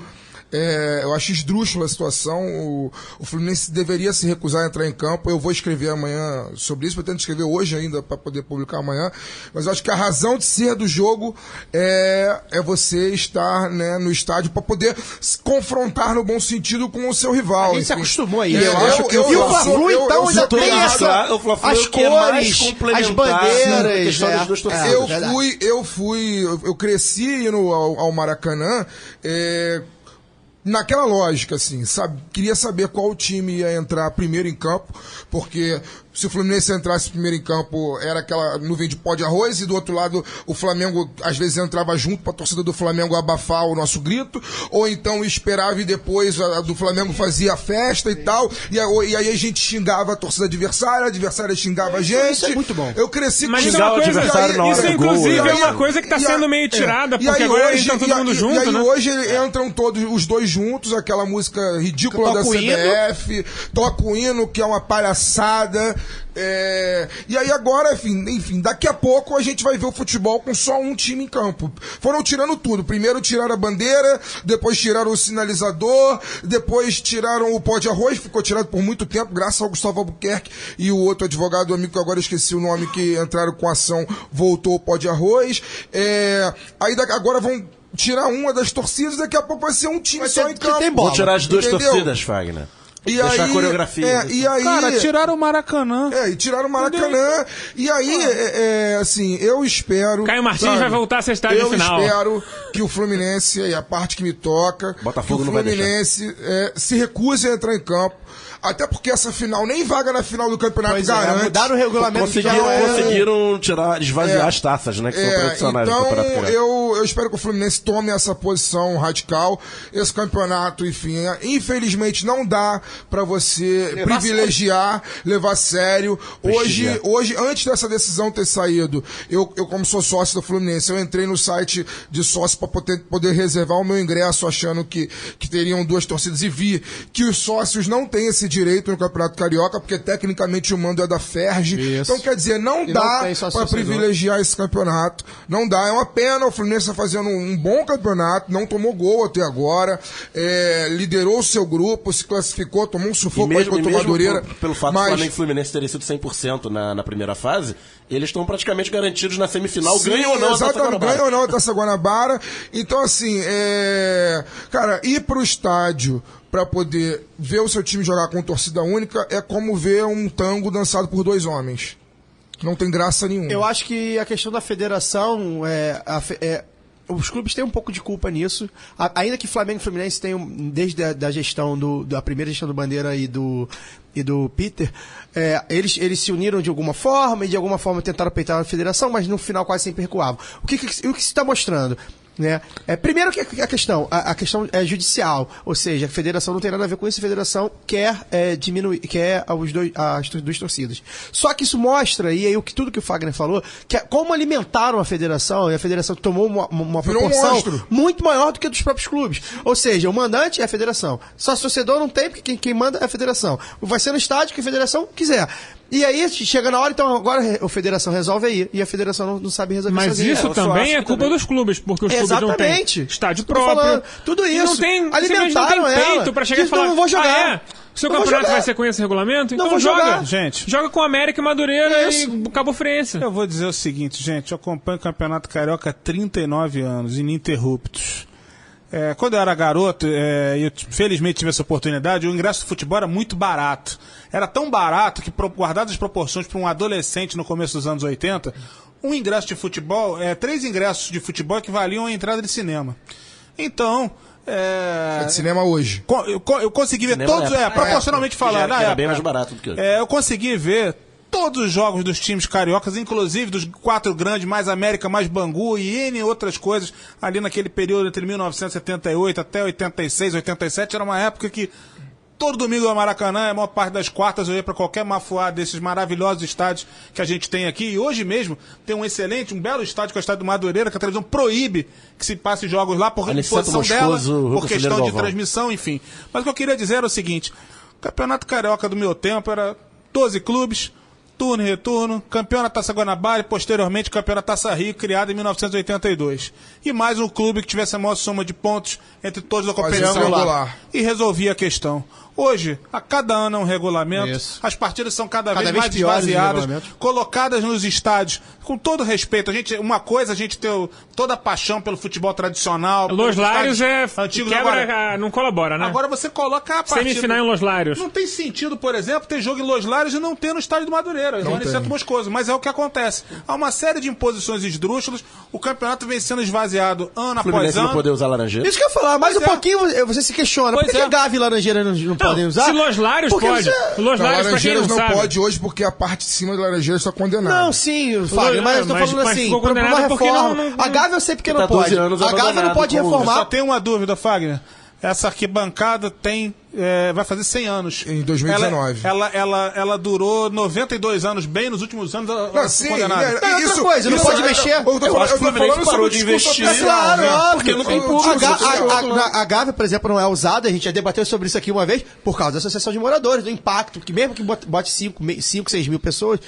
O Fluminense deveria se recusar a entrar em campo. Eu vou escrever amanhã sobre isso, pretendo escrever hoje ainda para poder publicar amanhã. Mas eu acho que a razão de ser do jogo é você estar, né, no estádio para poder se confrontar no bom sentido com o seu rival. A gente se acostumou a isso. Eu acho que e o Fla-Flu, então, ainda tem essa... O Fla-Flu as é o que é mais cores, complementar, as bandeiras... a questão das duas torcidas. Eu cresci indo ao Maracanã, naquela lógica, assim, sabe? Queria saber qual time ia entrar primeiro em campo, porque se o Fluminense entrasse primeiro em campo, era aquela nuvem de pó de arroz, e do outro lado o Flamengo às vezes entrava junto para a torcida do Flamengo abafar o nosso grito, ou então esperava e depois a do Flamengo fazia a festa e tal, e aí a gente xingava a torcida adversária xingava a gente. Isso é muito bom. Eu cresci Mas com isso é uma coisa, adversário na hora isso do inclusive gol, é uma coisa que tá sendo meio tirada, porque agora eles estão todo mundo junto, e aí né? hoje entram todos os dois juntos, aquela música ridícula da CBF, toca o hino, que é uma palhaçada. E aí agora, enfim, daqui a pouco a gente vai ver o futebol com só um time em campo. Foram tirando tudo. Primeiro tiraram a bandeira, depois tiraram o sinalizador, depois tiraram o pó de arroz, ficou tirado por muito tempo, graças ao Gustavo Albuquerque e o outro advogado amigo, que agora esqueci o nome, que entraram com a ação, voltou o pó de arroz. Aí agora vão tirar uma das torcidas, daqui a pouco vai ser um time só em campo. Vou tirar as duas Entendeu? torcidas, Fagner. E Deixar aí, a coreografia. e aí, Cara, tiraram o Maracanã. e tiraram o Maracanã. E aí, assim, eu espero... Caio Martins vai voltar a ser estádio eu final. Eu espero que o Fluminense, e a parte que me toca, Botafogo que o não vai Fluminense se recuse a entrar em campo. Até porque essa final, nem vaga na final do campeonato garante. Mudaram o regulamento. Conseguiram esvaziar as taças, né? Que são tradicionais do Campeonato então, Carioca. eu espero que o Fluminense tome essa posição radical. Esse campeonato, enfim, infelizmente não dá pra você privilegiar, levar a sério. Hoje, antes dessa decisão ter saído, eu como sou sócio do Fluminense, eu entrei no site de sócio para poder reservar o meu ingresso, achando que teriam duas torcidas, e vi que os sócios não têm esse direito no Campeonato Carioca, porque tecnicamente o mando é da Ferge. Isso. Então, quer dizer, não dá para privilegiar esse campeonato. Não dá. É uma pena. O Fluminense está fazendo um bom campeonato, não tomou gol até agora, liderou o seu grupo, se classificou, tomou um sufoco contra o Madureira. Pelo fato do Flamengo e Fluminense terem sido 100% na primeira fase, eles estão praticamente garantidos na semifinal. Sim, ganham ou não a Taça Guanabara. Ganham ou não a Taça Guanabara. Então, assim, cara, ir pro estádio para poder ver o seu time jogar com torcida única é como ver um tango dançado por dois homens. Não tem graça nenhuma. Eu acho que a questão da federação os clubes têm um pouco de culpa nisso. Ainda que Flamengo e Fluminense tenham, desde a gestão da primeira gestão do Bandeira e do Peter, eles se uniram de alguma forma e de alguma forma tentaram peitar a federação, mas no final quase sempre recuavam. O que isso está mostrando? Né? Primeiro que a questão é judicial, ou seja, a federação não tem nada a ver com isso, a federação quer diminuir, quer as duas torcidas. Só que isso mostra, e aí tudo que o Fagner falou, que como alimentaram a federação, e a federação tomou uma proporção muito maior do que a dos próprios clubes. Ou seja, o mandante é a federação. Só o torcedor não tem, porque quem manda é a federação. Vai ser no estádio que a federação quiser. E aí, chega na hora, então agora a federação resolve aí, e a federação não sabe resolver Mas sozinha. isso também é culpa dos clubes, porque os clubes não têm estádio próprio. Falando, tudo isso. Não tem, alimentaram não tem peito pra chegar e falar, não vou jogar. O seu campeonato vai ser com esse regulamento? Então vou joga. jogar. Gente, joga com América, Madureira e Cabo Friense. Eu vou dizer o seguinte, gente, eu acompanho o Campeonato Carioca há 39 anos, ininterruptos. Quando eu era garoto, eu felizmente tive essa oportunidade, o ingresso do futebol era muito barato. Era tão barato que, guardadas as proporções para um adolescente no começo dos anos 80, um ingresso de futebol, 3 ingressos de futebol equivaliam a entrada de cinema. Então... de cinema hoje. Eu consegui ver cinema todos, proporcionalmente falando. Era bem mais barato do que hoje. Eu consegui ver todos os jogos dos times cariocas, inclusive dos 4 grandes, mais América, mais Bangu e N outras coisas, ali naquele período entre 1978 até 86, 87, era uma época que todo domingo no Maracanã, a maior parte das quartas eu ia para qualquer mafuá desses maravilhosos estádios que a gente tem aqui. E hoje mesmo tem um belo estádio, que é o estádio do Madureira, que a televisão proíbe que se passe jogos lá por imposição dela, por questão de transmissão, enfim. Mas o que eu queria dizer era o seguinte: o Campeonato Carioca do meu tempo era 12 clubes, turno e retorno, campeão da Taça Guanabara e posteriormente campeão da Taça Rio, criado em 1982. E mais um clube que tivesse a maior soma de pontos entre todos da competição lá. E resolvia a questão. Hoje, a cada ano é um regulamento, as partidas são cada vez mais esvaziadas, colocadas nos estádios, com todo respeito. Uma coisa a gente ter toda a paixão pelo futebol tradicional. Los Lários não colabora, né? Agora você coloca a partida... Semifinal em Los Lários. Não tem sentido, por exemplo, ter jogo em Los Lários e não ter no estádio do Madureira, no Aniceto Moscoso, mas é o que acontece. Há uma série de imposições esdrúxulas, o campeonato vem sendo esvaziado ano após ano. Não poder usar Laranjeira. Isso que eu ia falar, mais um pouquinho você se questiona. Por que Gávea e Laranjeira não podem usar? Se Los Lários pode. Los Lários, pra quem não sabe. Pode hoje porque a parte de cima do Laranjeira está condenada. Não, sim, Fábio, mas eu tô falando assim, pra uma reforma. A Gávea eu sei porque não pode. A Gávea não pode reformar. Só tem uma dúvida, Fagner. Essa arquibancada vai fazer 100 anos. Em 2019. Ela durou 92 anos, bem nos últimos anos. Condenada. Tem outra coisa, não pode mexer. Eu acho que o Fluminense parou de investir. Claro, porque não tem público. A Gávea, por exemplo, não é usada, a gente já debateu sobre isso aqui uma vez, por causa da associação de moradores, do impacto, que mesmo que bote 5, 6 mil pessoas,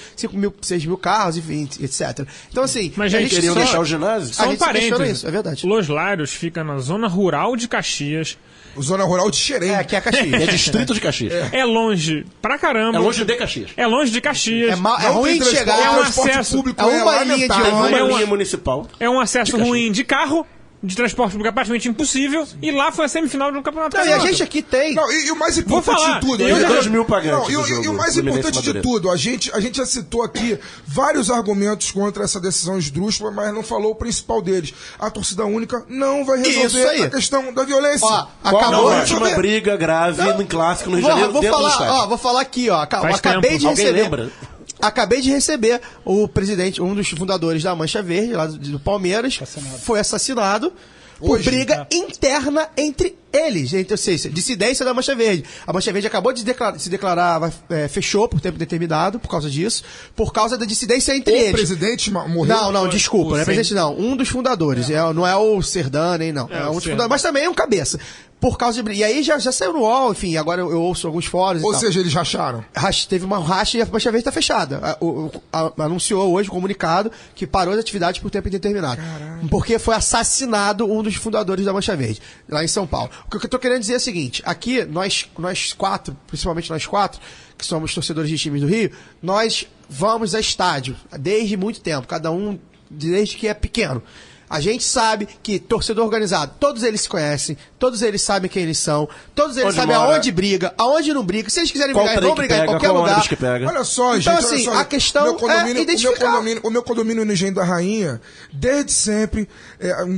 6 mil carros, enfim, etc. Então, assim, mas a gente queriam deixar o ginásio? Só um parênteses. Isso, é verdade. Los Lários fica na zona rural de Caxias. Zona rural de Xerém. Que é Caxias. É distrito de Caxias. É longe pra caramba. É longe de Caxias. É longe de Caxias. É ruim de chegar. É um transporte acesso. público, É uma linha de ônibus. É uma linha municipal. É um acesso ruim de carro, de transporte público praticamente impossível, e lá foi a semifinal do Campeonato Carioca. E a gente aqui tem... Não, e o mais importante de tudo... 2 mil pagantes. E o mais importante de tudo, a gente já citou aqui vários argumentos contra essa decisão esdrúxula, mas não falou o principal deles. A torcida única não vai resolver a questão da violência. Acabou a última briga grave no clássico no Rio de Janeiro dentro do estádio. Vou falar aqui, ó. Acabei de receber... Acabei de receber o presidente, um dos fundadores da Mancha Verde, lá do Palmeiras, foi assassinado por briga interna entre eles, ou seja, dissidência da Mancha Verde. A Mancha Verde acabou de se declarar, fechou por tempo determinado por causa disso, por causa da dissidência entre eles. O presidente morreu? Não, desculpa, não é presidente não, um dos fundadores, não é o Serdã, nem não, é um dos fundadores, mas também é um cabeça. Por causa de briga. E aí já saiu no UOL, enfim, agora eu ouço alguns fóruns. Ou seja, eles racharam? Teve uma racha e a Mancha Verde está fechada. Anunciou hoje o comunicado que parou as atividades por tempo indeterminado. Caralho. Porque foi assassinado um dos fundadores da Mancha Verde, lá em São Paulo. O que eu estou querendo dizer é o seguinte: aqui, nós 4, principalmente nós 4, que somos torcedores de times do Rio, nós vamos a estádio desde muito tempo, cada um desde que é pequeno. A gente sabe que torcedor organizado, todos eles se conhecem, todos eles sabem quem eles são, todos eles sabem aonde briga, aonde não briga. Se eles quiserem brigar, eles vão brigar em qualquer lugar. Olha só, gente. Então, assim, a questão é identificar. O meu condomínio no Engenho da Rainha, desde sempre,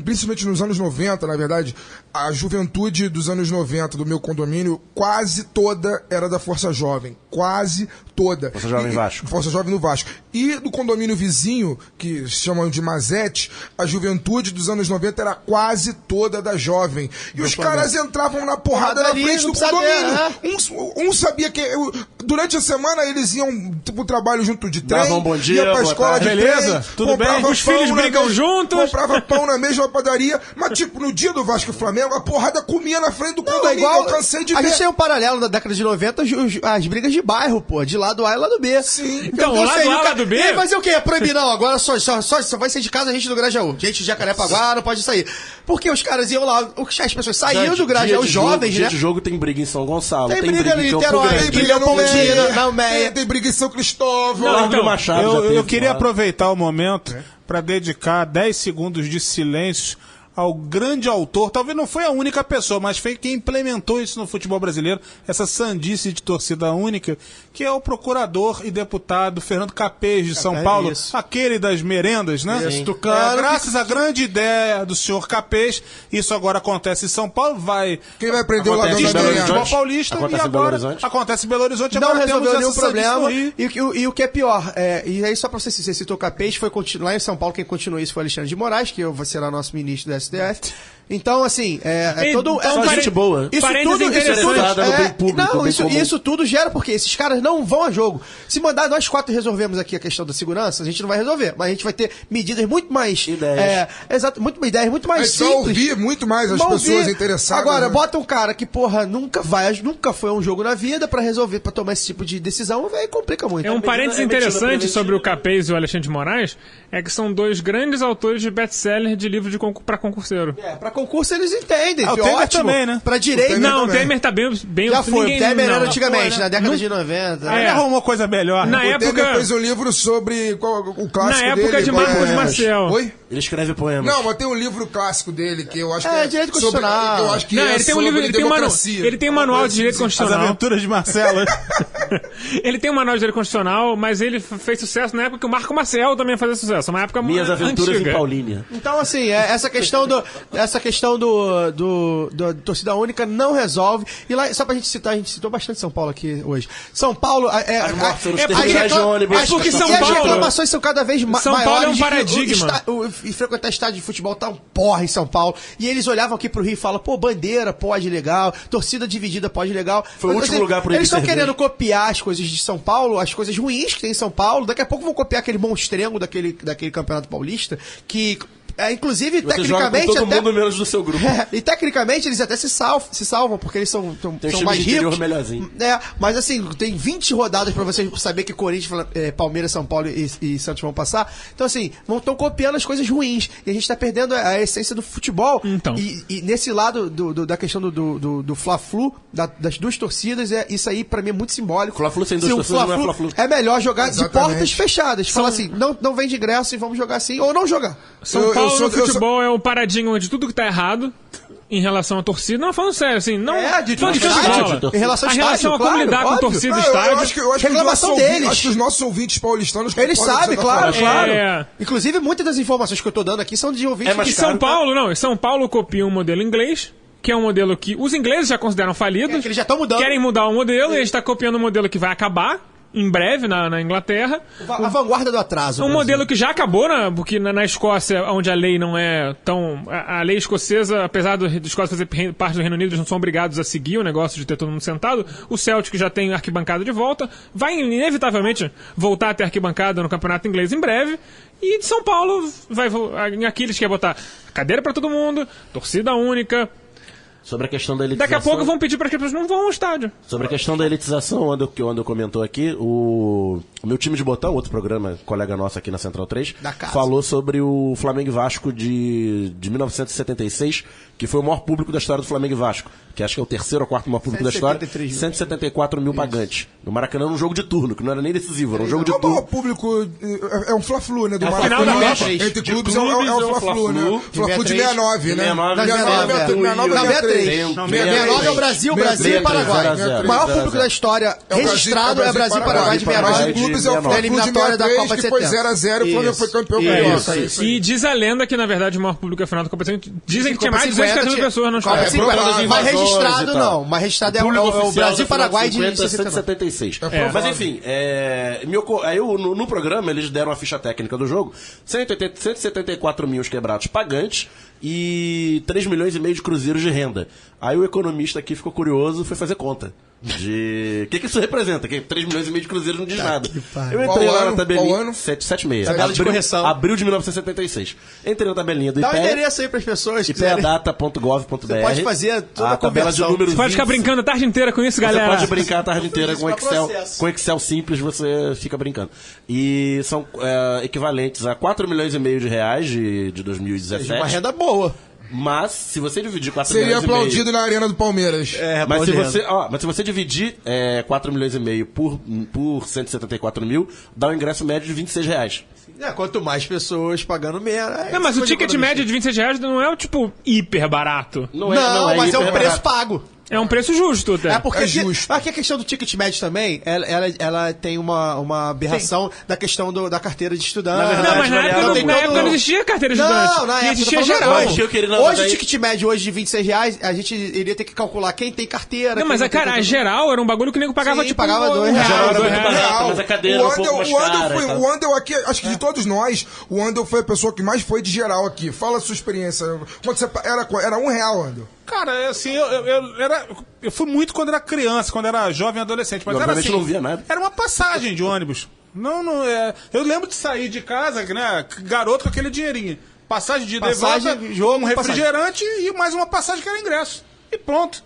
principalmente nos anos 90, na verdade, a juventude dos anos 90 do meu condomínio, quase toda era da Força Jovem. Quase toda. Força Jovem Vasco. Força Jovem no Vasco. E do condomínio vizinho, que se chamam de Mazete, a juventude dos anos 90 era quase toda da Jovem. E os caras entravam na porrada na frente do condomínio. Um sabia que... Durante a semana eles iam pro trabalho junto de trem. Davam um bom dia, ia pra escola de beleza, trem. Tudo bem? Os filhos brigam juntos. Comprava pão na mesma padaria. Mas, tipo, no dia do Vasco e Flamengo, a porrada comia na frente do condomínio. Eu cansei de ver. A gente tem um paralelo na década de 90, as brigas de bairro, pô. De lado A e lado B. Sim. Então, lado A e lado B... E fazer o quê? É proibir, não. Agora só vai sair de casa a gente do Grajaú. Gente de Jacarepaguá não pode sair. Porque os caras iam lá, as pessoas saíam do Grajaú, os jovens, né? Dia de jogo tem briga em São Gonçalo. Tem briga em Niterói, tem briga na Almeia. Tem briga em São Cristóvão. Eu queria aproveitar o momento para dedicar 10 segundos de silêncio ao grande autor, talvez não foi a única pessoa, mas foi quem implementou isso no futebol brasileiro, essa sandice de torcida única, que é o procurador e deputado Fernando Capês de São Paulo, aquele das merendas, né? Isso, Tucano. Graças à grande ideia do senhor Capês, isso agora acontece em São Paulo, Quem vai prender o ladrão acontece da no Mariana? futebol paulista Acontece e em Belo agora Horizonte. acontece em Belo Horizonte. Não Agora resolveu temos nenhum essa sandice problema. no Rio. E o que é pior, e aí só pra você citou o Capês, foi lá em São Paulo, quem continuou isso foi o Alexandre de Moraes, que vai ser lá nosso ministro do STF. Então, assim, todo... Só gente boa. Isso Parênteses tudo, interessada no bem público, bem comum. isso tudo gera porque esses caras não vão a jogo. Se mandar nós 4 resolvemos aqui a questão da segurança, a gente não vai resolver, mas a gente vai ter medidas muito mais Ideias. exato, ideias muito mais É só simples. ouvir muito mais as Vamos pessoas ver. interessadas. Agora, né? bota um cara que, porra, nunca foi a um jogo na vida pra resolver, pra tomar esse tipo de decisão, velho, complica muito. É um parênteses é medida interessante preventiva. sobre o Capês e o Alexandre de Moraes, é que são 2 grandes autores de best-seller de livro para concurseiro. Pra concurso eles entendem, o que Temer ótimo. também, né? Pra direito, Não, o também. Temer tá bem já foi. ninguém- O Temer não. era antigamente, foi, né? na década de 90. Ele arrumou coisa melhor. Na né? O Temer época, fez um livro sobre o clássico na época dele. de qual Marcos é? Marcel. Oi? Ele escreve poemas. Não, mas tem um livro clássico dele que eu acho que Direito constitucional. eu acho que Não, é ele tem um sobre livro, democracia. ele tem um manual de direito As constitucional. aventuras de Marcelo. Ele tem um manual de direito constitucional, mas ele fez sucesso na época que o Marco Marcel também fazia sucesso, uma época Minhas aventuras antiga. em Paulínia. Então, assim, essa questão do torcida única não resolve. E lá, só pra gente citar, a gente citou bastante São Paulo aqui hoje. São Paulo... As mortes nos é terminais de ônibus. é porque São e as Paulo- reclamações são cada vez São maiores. Paulo é um de que paradigma. E frequentar estádio de futebol tá um porra em São Paulo. E eles olhavam aqui pro Rio e falam, pô, bandeira pode legal, torcida dividida pode legal. Foi o último lugar pro Eles estão Rio querendo copiar as coisas de São Paulo, as coisas ruins que tem em São Paulo. Daqui a pouco vão copiar aquele monstrengo daquele campeonato paulista, que... inclusive, Você joga com tecnicamente, todo até... mundo menos do seu grupo. E tecnicamente eles até se salvam porque eles são Tem um são time mais de interior ricos. melhorzinho. Mas assim, tem 20 rodadas pra você saber que Corinthians, Palmeiras, São Paulo e Santos vão passar. Então assim, estão copiando as coisas ruins. E a gente tá perdendo a essência do futebol. Então. E nesse lado da questão do Fla-Flu, das 2 torcidas, isso aí pra mim é muito simbólico. Fla-Flu sem 2 Se o torcidas não é Fla-Flu Fla-Flu. é melhor jogar de Exatamente. portas fechadas. Falar assim, não vende ingresso e vamos jogar assim, ou não jogar. São Paulo no futebol é o paradigma de tudo que tá errado em relação à torcida. Não, falando sério, assim, não... de falando de tudo futebol. estádio, em relação ao A relação estádio, a como claro, lidar com óbvio. torcida e Eu estádio. acho que os Reclamação nossos deles. acho que os nossos ouvintes paulistanos Eles concordam sabem, com essa claro, fala. claro. Inclusive, muitas das informações que eu tô dando aqui são de ouvintes mas E que São Paulo, não. São Paulo copia um modelo inglês, que é um modelo que os ingleses já consideram falido. que eles já estão mudando. Querem mudar o modelo e a gente está copiando um modelo que vai acabar em breve na Inglaterra. A vanguarda do atraso. Um Brasil. modelo que já acabou, porque na Escócia, onde a lei não é tão... A lei escocesa, apesar do Escócia fazer parte do Reino Unido, eles não são obrigados a seguir o negócio de ter todo mundo sentado. O Celtic já tem arquibancada de volta. Vai inevitavelmente voltar a ter arquibancada no campeonato inglês em breve. E de São Paulo, aqui eles querem botar cadeira para todo mundo, torcida única. Sobre a questão da elitização. Daqui a pouco vão pedir para que as pessoas não vão ao estádio. Sobre a questão da elitização, o Andel comentou aqui, o meu time de botão, outro programa, colega nosso aqui na Central 3, Da casa. falou sobre o Flamengo e Vasco de 1976, que foi o maior público da história do Flamengo e Vasco, que acho que é o 3º ou 4º maior público da história, 174 mil pagantes. No Maracanã, num jogo de turno, que não era nem decisivo, era um jogo de O maior turno. público é um Fla-Flu, né? Do final da Maracanã. Copa. Entre De clubes clubes é o Fla-Flu, né? Fla-Flu de 69, né? 63. Não, 69 é o Brasil, Brasil e 63, Paraguai. 0-0. O maior público da história registrado é Brasil e Paraguai de Mas 69. de clubes é o Na Fla-Flu de eliminatória da 63, Copa de que foi 70. 0-0 e o Flamengo foi campeão carioca. E diz a lenda que, na verdade, o maior público é final da Copa 50. Dizem que tinha mais de 250 mil pessoas no Copa estádio. 50. provável. Mas registrado Invasões e tal. não. Mas registrado é Público o oficial Brasil e da Paraguai de 50, 69. 176. provável. Mas enfim, aí no programa eles deram a ficha técnica do jogo, 174 mil quebrados pagantes e 3 milhões e meio de cruzeiros de renda. Aí o economista aqui ficou curioso, foi fazer conta. O que isso representa? Que 3 milhões e meio de cruzeiros não diz nada. Eu entrei Qual lá ano? na tabelinha. Qual ano? 7,6. Tabela de correção. Abril de 1976. Entrei na tabelinha do Dá o IPEA. endereço aí para as pessoas. que quiserem. ipadata.gov.br. Você pode fazer toda a tabela de conversão. números. Você pode ficar 20. brincando a tarde inteira com isso, galera. Você pode brincar a tarde inteira com pra Excel. processo. Com Excel simples você fica brincando. E são equivalentes a 4 milhões e meio de reais de 2017. Uma renda boa. Mas, se você dividir 4 Seria milhões e meio... aplaudido na arena do Palmeiras. Mas se você dividir 4 milhões e meio por 174 mil, dá um ingresso médio de R$26. Quanto mais pessoas pagando menos... Não, mas o ticket médio de R$26 não é o tipo hiper barato. Não, mas é o hiper preço barato. pago. É um preço justo até. É porque É justo. aqui a questão do ticket médio também, ela tem uma aberração da questão da carteira de estudante. Na verdade, Não, mas na época não existia carteira de estudante. Não, na época existia eu tô falando geral. agora. Mas eu queria, Hoje daí- o ticket médio hoje de R$26, a gente iria ter que calcular quem tem carteira. Não, mas quem cara, a geral era um bagulho que o nego pagava Sim, tipo pagava R$2, R$2, geral era R$2. muito barato. Mas a cadeira o é um pouco mais Andel cara e tal. o Andel aqui, acho que de todos nós, o Andel foi a pessoa que mais foi de geral aqui. Fala a sua experiência. Quando você era R$1, Andel. Cara, assim, eu fui muito quando era criança, quando era jovem e adolescente, mas E, era obviamente, assim, não via nada. era uma passagem de ônibus. Eu lembro de sair de casa, né, garoto com aquele dinheirinho. Passagem de ida e Passagem, volta, jogo, um refrigerante e mais uma passagem que era ingresso. E pronto.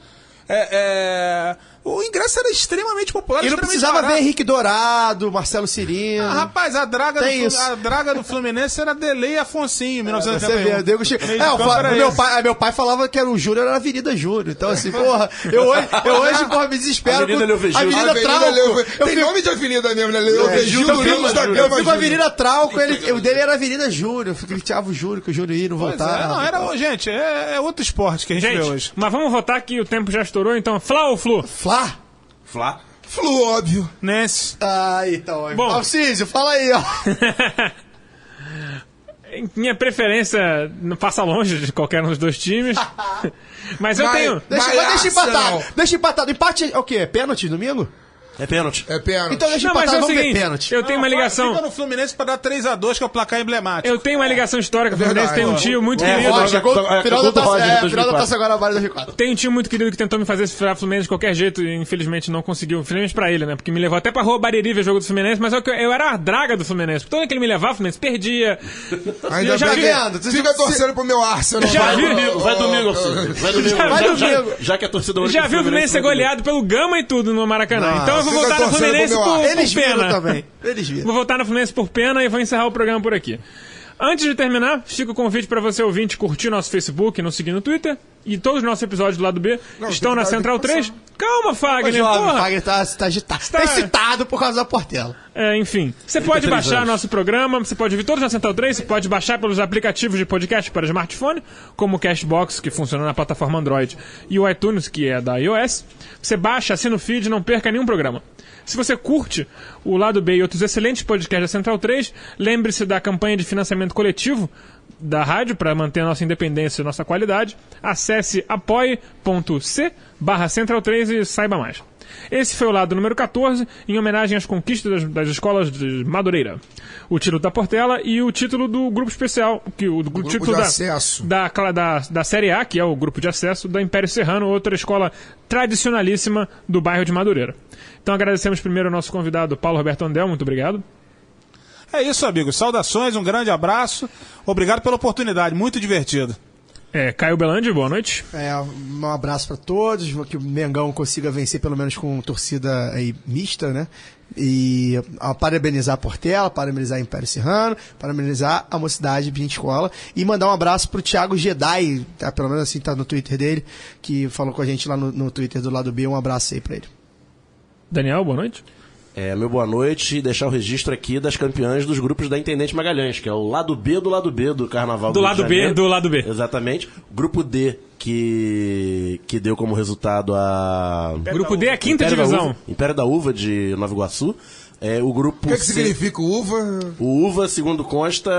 O ingresso era extremamente popular, E não extremamente precisava barato. ver Henrique Dourado, Marcelo Cirino. Rapaz, a draga, Tem isso. a draga do Fluminense era Delei e Afonsinho, em Você 1981. vê, o Diego Chico. Meio de campo era esse. Meu pai falava que era o Júnior, era a Avenida Júnior. Então, assim, porra, eu hoje, porra, me desespero. Avenida Leovegil. Avenida Trauco. Tem nome de avenida mesmo, né? Leovegil do Lemos da Eu Gama. fico Avenida Trauco, o dele era Avenida Júnior. Eu criticava o Júnior, que o Júnior ia, não Pois voltava. gente, é outro esporte que a gente vê Gente, hoje. mas vamos votar que o tempo já estourou, então Flá ou Flu? Flá? Flá. Flu, óbvio. Nesse. Então. Bom. Alcísio, fala aí, ó. Minha preferência não passa longe de qualquer um dos dois times. Mas eu tenho. Deixa Malhação. empatado. Deixa empatado. Empate é o quê? Pênalti domingo? É pênalti. É pênalti. Então deixa Não, mas empatado, é o vamos ver seguinte, pênalti. eu tenho uma ligação. Fica no Fluminense pra dar 3-2, que é o placar emblemático. Eu tenho uma ligação histórica. O Fluminense tem um tio muito querido. Rocha, final da Roger, Taça 2004. Taça Guanabara 2004. Tem um tio muito querido que tentou me fazer virar Fluminense de qualquer jeito e infelizmente não conseguiu. Infelizmente pra ele, né? Porque me levou até pra Rua Bariri ver jogo do Fluminense, mas eu era a draga do Fluminense. Porque todo dia que ele me levava, o Fluminense perdia. Ainda Eu já bem. vi- vendo? Fica torcendo pro meu Arsenal. Já vi- Vai domingo, Alcísio. Vai domingo. Já que a torcida hoje Já do viu o Fluminense ser vai domingo. goleado pelo Gama e tudo no Maracanã. Então eu vou fica voltar no torcendo pro Fluminense meu por Eles viram pena. também. Eles viram. Vou voltar no Fluminense por pena e vou encerrar o programa por aqui. Antes de terminar, fica o convite para você ouvinte curtir nosso Facebook, nos seguir no Twitter. E todos os nossos episódios do lado B estão na Central 3. Calma, Fagner, Jovem, porra. Fagner tá agitado. Tá excitado por causa da Portela. Enfim, você pode 33 baixar anos. nosso programa, você pode ouvir todos na Central 3, você pode baixar pelos aplicativos de podcast para smartphone, como o Cashbox, que funciona na plataforma Android, e o iTunes, que é da iOS. Você baixa, assina o feed e não perca nenhum programa. Se você curte o Lado B e outros excelentes podcasts da Central 3, lembre-se da campanha de financiamento coletivo da rádio para manter a nossa independência e nossa qualidade. Acesse apoie.c/Central3 e saiba mais. Esse foi o lado número 14, em homenagem às conquistas das escolas de Madureira. O título da Portela e o título do grupo especial, título de acesso. da Série A, que é o grupo de acesso da Império Serrano, outra escola tradicionalíssima do bairro de Madureira. Então agradecemos primeiro ao nosso convidado Paulo Roberto Andel, muito obrigado. É isso, amigos. Saudações, um grande abraço. Obrigado pela oportunidade, muito divertido. Caio Belandi, boa noite. Um abraço pra todos, que o Mengão consiga vencer pelo menos com torcida aí mista, né? E parabenizar a Portela, parabenizar a Império Serrano, parabenizar a Mocidade Pinha Escola e mandar um abraço pro Thiago Jedi, tá? Pelo menos assim tá no Twitter dele, que falou com a gente lá no Twitter do Lado B. Um abraço aí pra ele. Daniel, boa noite. Meu boa noite e deixar o registro aqui das campeãs dos grupos da Intendente Magalhães, que é o lado B do Carnaval Do Rio lado de B, Janeiro. do lado B. Exatamente. Grupo D, que deu como resultado a... Grupo D é a quinta Império da divisão. Uva, Império da Uva de Nova Iguaçu. O grupo O que C- significa uva? O UVA, segundo consta,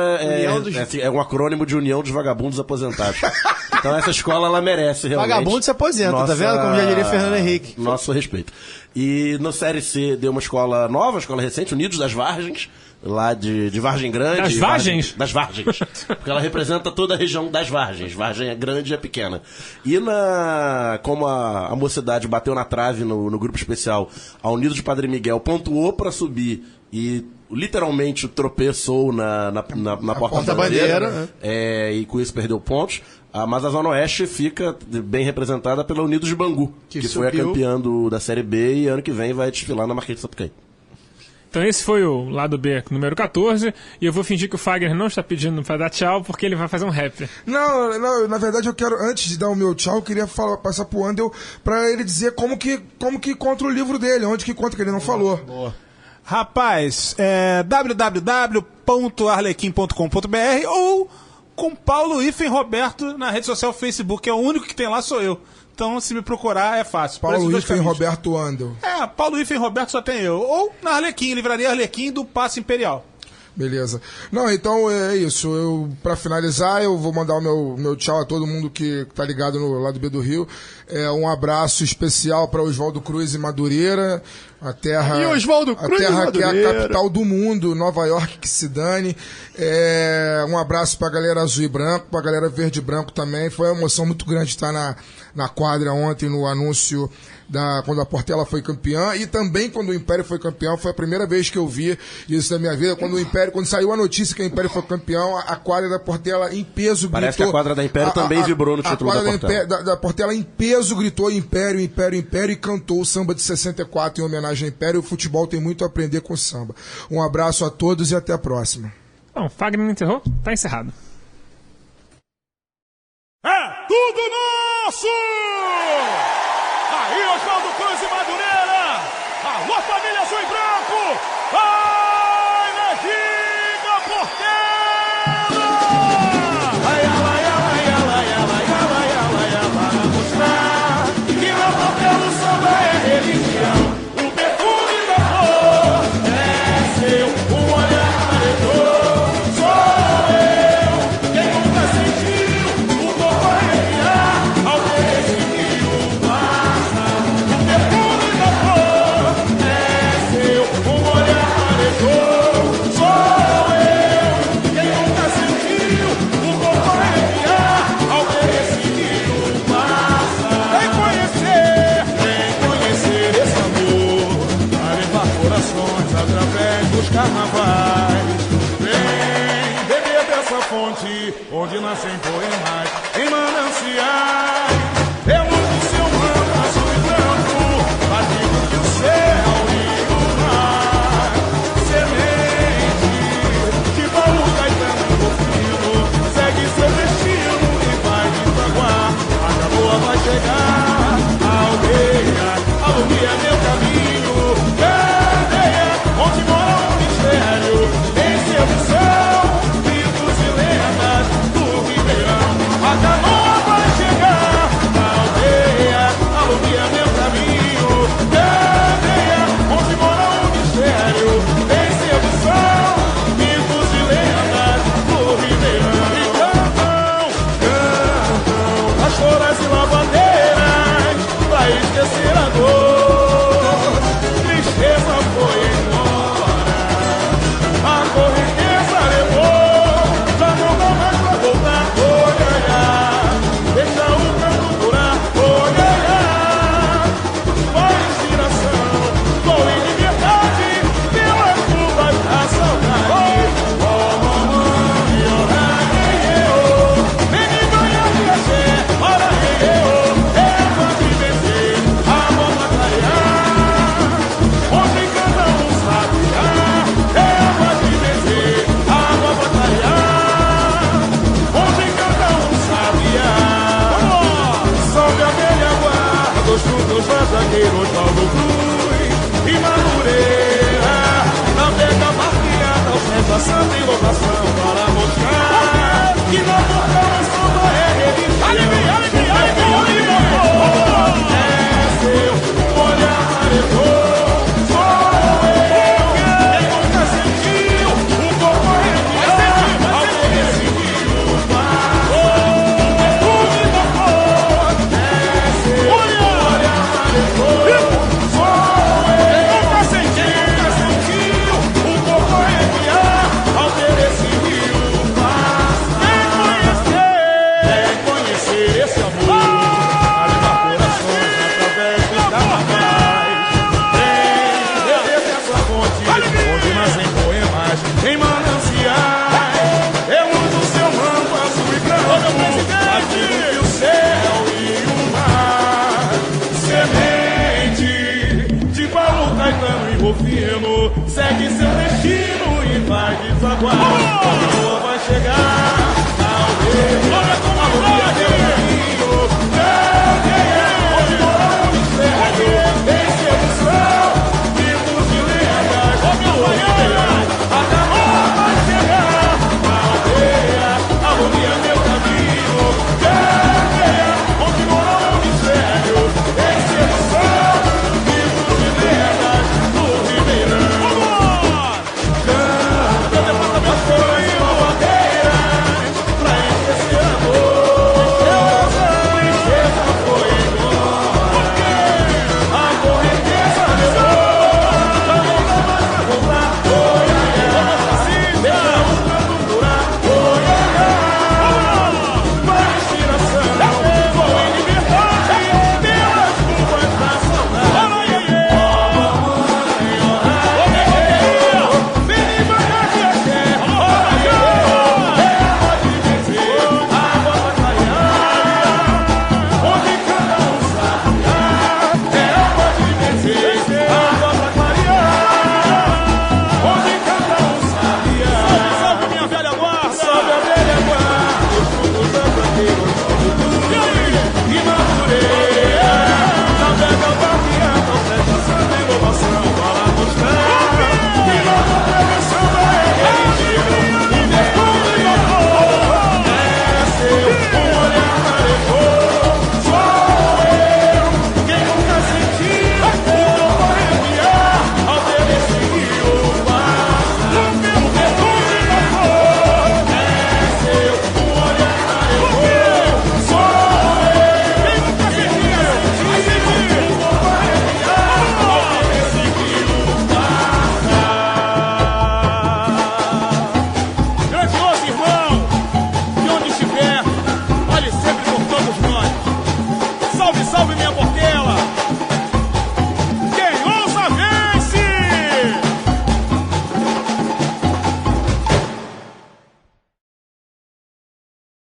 é um acrônimo de União dos Vagabundos Aposentados. Então essa escola, ela merece realmente. Vagabundo se aposenta, tá vendo? Como já diria Fernando Henrique. Nosso respeito. E no Série C deu uma escola nova, uma escola recente, Unidos das Vargens, lá de Vargem Grande. Das Vargens? Das Vargens. Porque ela representa toda a região das Vargens. Vargem é grande e é pequena. E como a Mocidade bateu na trave no grupo especial, a Unidos de Padre Miguel pontuou para subir e literalmente tropeçou na porta-bandeira. E com isso perdeu pontos. Mas a Zona Oeste fica bem representada pela Unidos de Bangu, que foi a campeã da Série B e ano que vem vai desfilar na Marquês de Sapucaí. Então esse foi o lado B número 14, e eu vou fingir que o Fagner não está pedindo para dar tchau, porque ele vai fazer um rap. Não, na verdade eu quero, antes de dar o meu tchau, eu queria passar pro Andel pra ele dizer como que encontra o livro dele, onde que encontra, que ele não falou. Boa. Rapaz, www.arlequim.com.br ou com Paulo Roberto na rede social Facebook, que é o único que tem lá, sou eu. Então, se me procurar, é fácil. Paulo Roberto Andel. Paulo Roberto só tem eu. Ou na Arlequim, Livraria Arlequim do Paço Imperial. Beleza. Não, então é isso. Pra finalizar, eu vou mandar o meu tchau a todo mundo que tá ligado no lado B do Rio. Um abraço especial para Oswaldo Cruz e Madureira, a terra, e Oswaldo Cruz, a terra e que é a capital do mundo, Nova York, que se dane. Um abraço pra galera azul e branco, pra galera verde e branco também. Foi uma emoção muito grande estar na quadra ontem no anúncio quando a Portela foi campeã, e também quando o Império foi campeão. Foi a primeira vez que eu vi isso na minha vida, quando saiu a notícia que o Império foi campeão, a quadra da Portela em peso Parece gritou... que a quadra da Império também vibrou no título da Portela. Da Portela em peso gritou Império, Império, Império, e cantou o samba de 64 em homenagem ao Império. O futebol tem muito a aprender com o samba. Um abraço a todos e até a próxima. Bom, Fagner encerrou? Tá encerrado. É tudo nosso! Aí, Oswaldo Cruz e Madureira! Alô, família azul e branco! Vai, Legiga Portela! Vai, para mostrar que na Portela o samba é religião. O perfume da flor é seu, o olhar aretou. Sou eu, quem nunca sentiu o corpo arrepiar ao ver esse rio passa. O perfume da flor é seu, o olhar aretou. Sou eu, quem nunca sentiu o corpo arrepiar ao ver esse rio passa. Vem conhecer esse amor, a levar corações através dos carnavais. Vem beber dessa fonte, onde nascem poemas em mananciais. Pelo que seu manto azul e branco, batido que o céu e o mar. Semente que Paulo Caetano Rufino segue seu destino e vai desaguar. A garoa vai chegar, a aldeia alumia meu caminho. Cadeia, onde mora um mistério, em sedução, mitos e lendas do Ribeirão. A canoa vai chegar, a aldeia alumia meu caminho. Cadeia, onde mora um mistério, em sedução, mitos e lendas do Ribeirão. E cantam pastoras e lavadeiras pra esquecer a dor. Tristeza foi embora, a correnteza levou, já não dá mais pra voltar. Olha, deixa o canto curar. Olha, vai inspiração, dor e liberdade, pelas curvas da saudade. Oh, mamãe, ora, vem me banhar de axé, ora, é quase vencer, a mão vai clarear. Onde canta um sabiá, é quase vencer, a mão vai clarear. Onde canta um sabiá, salve a velha guarda, os frutos vazagueiros, Paulo Cruz e Madureira. Navega barqueada, ostenta santa e louvação.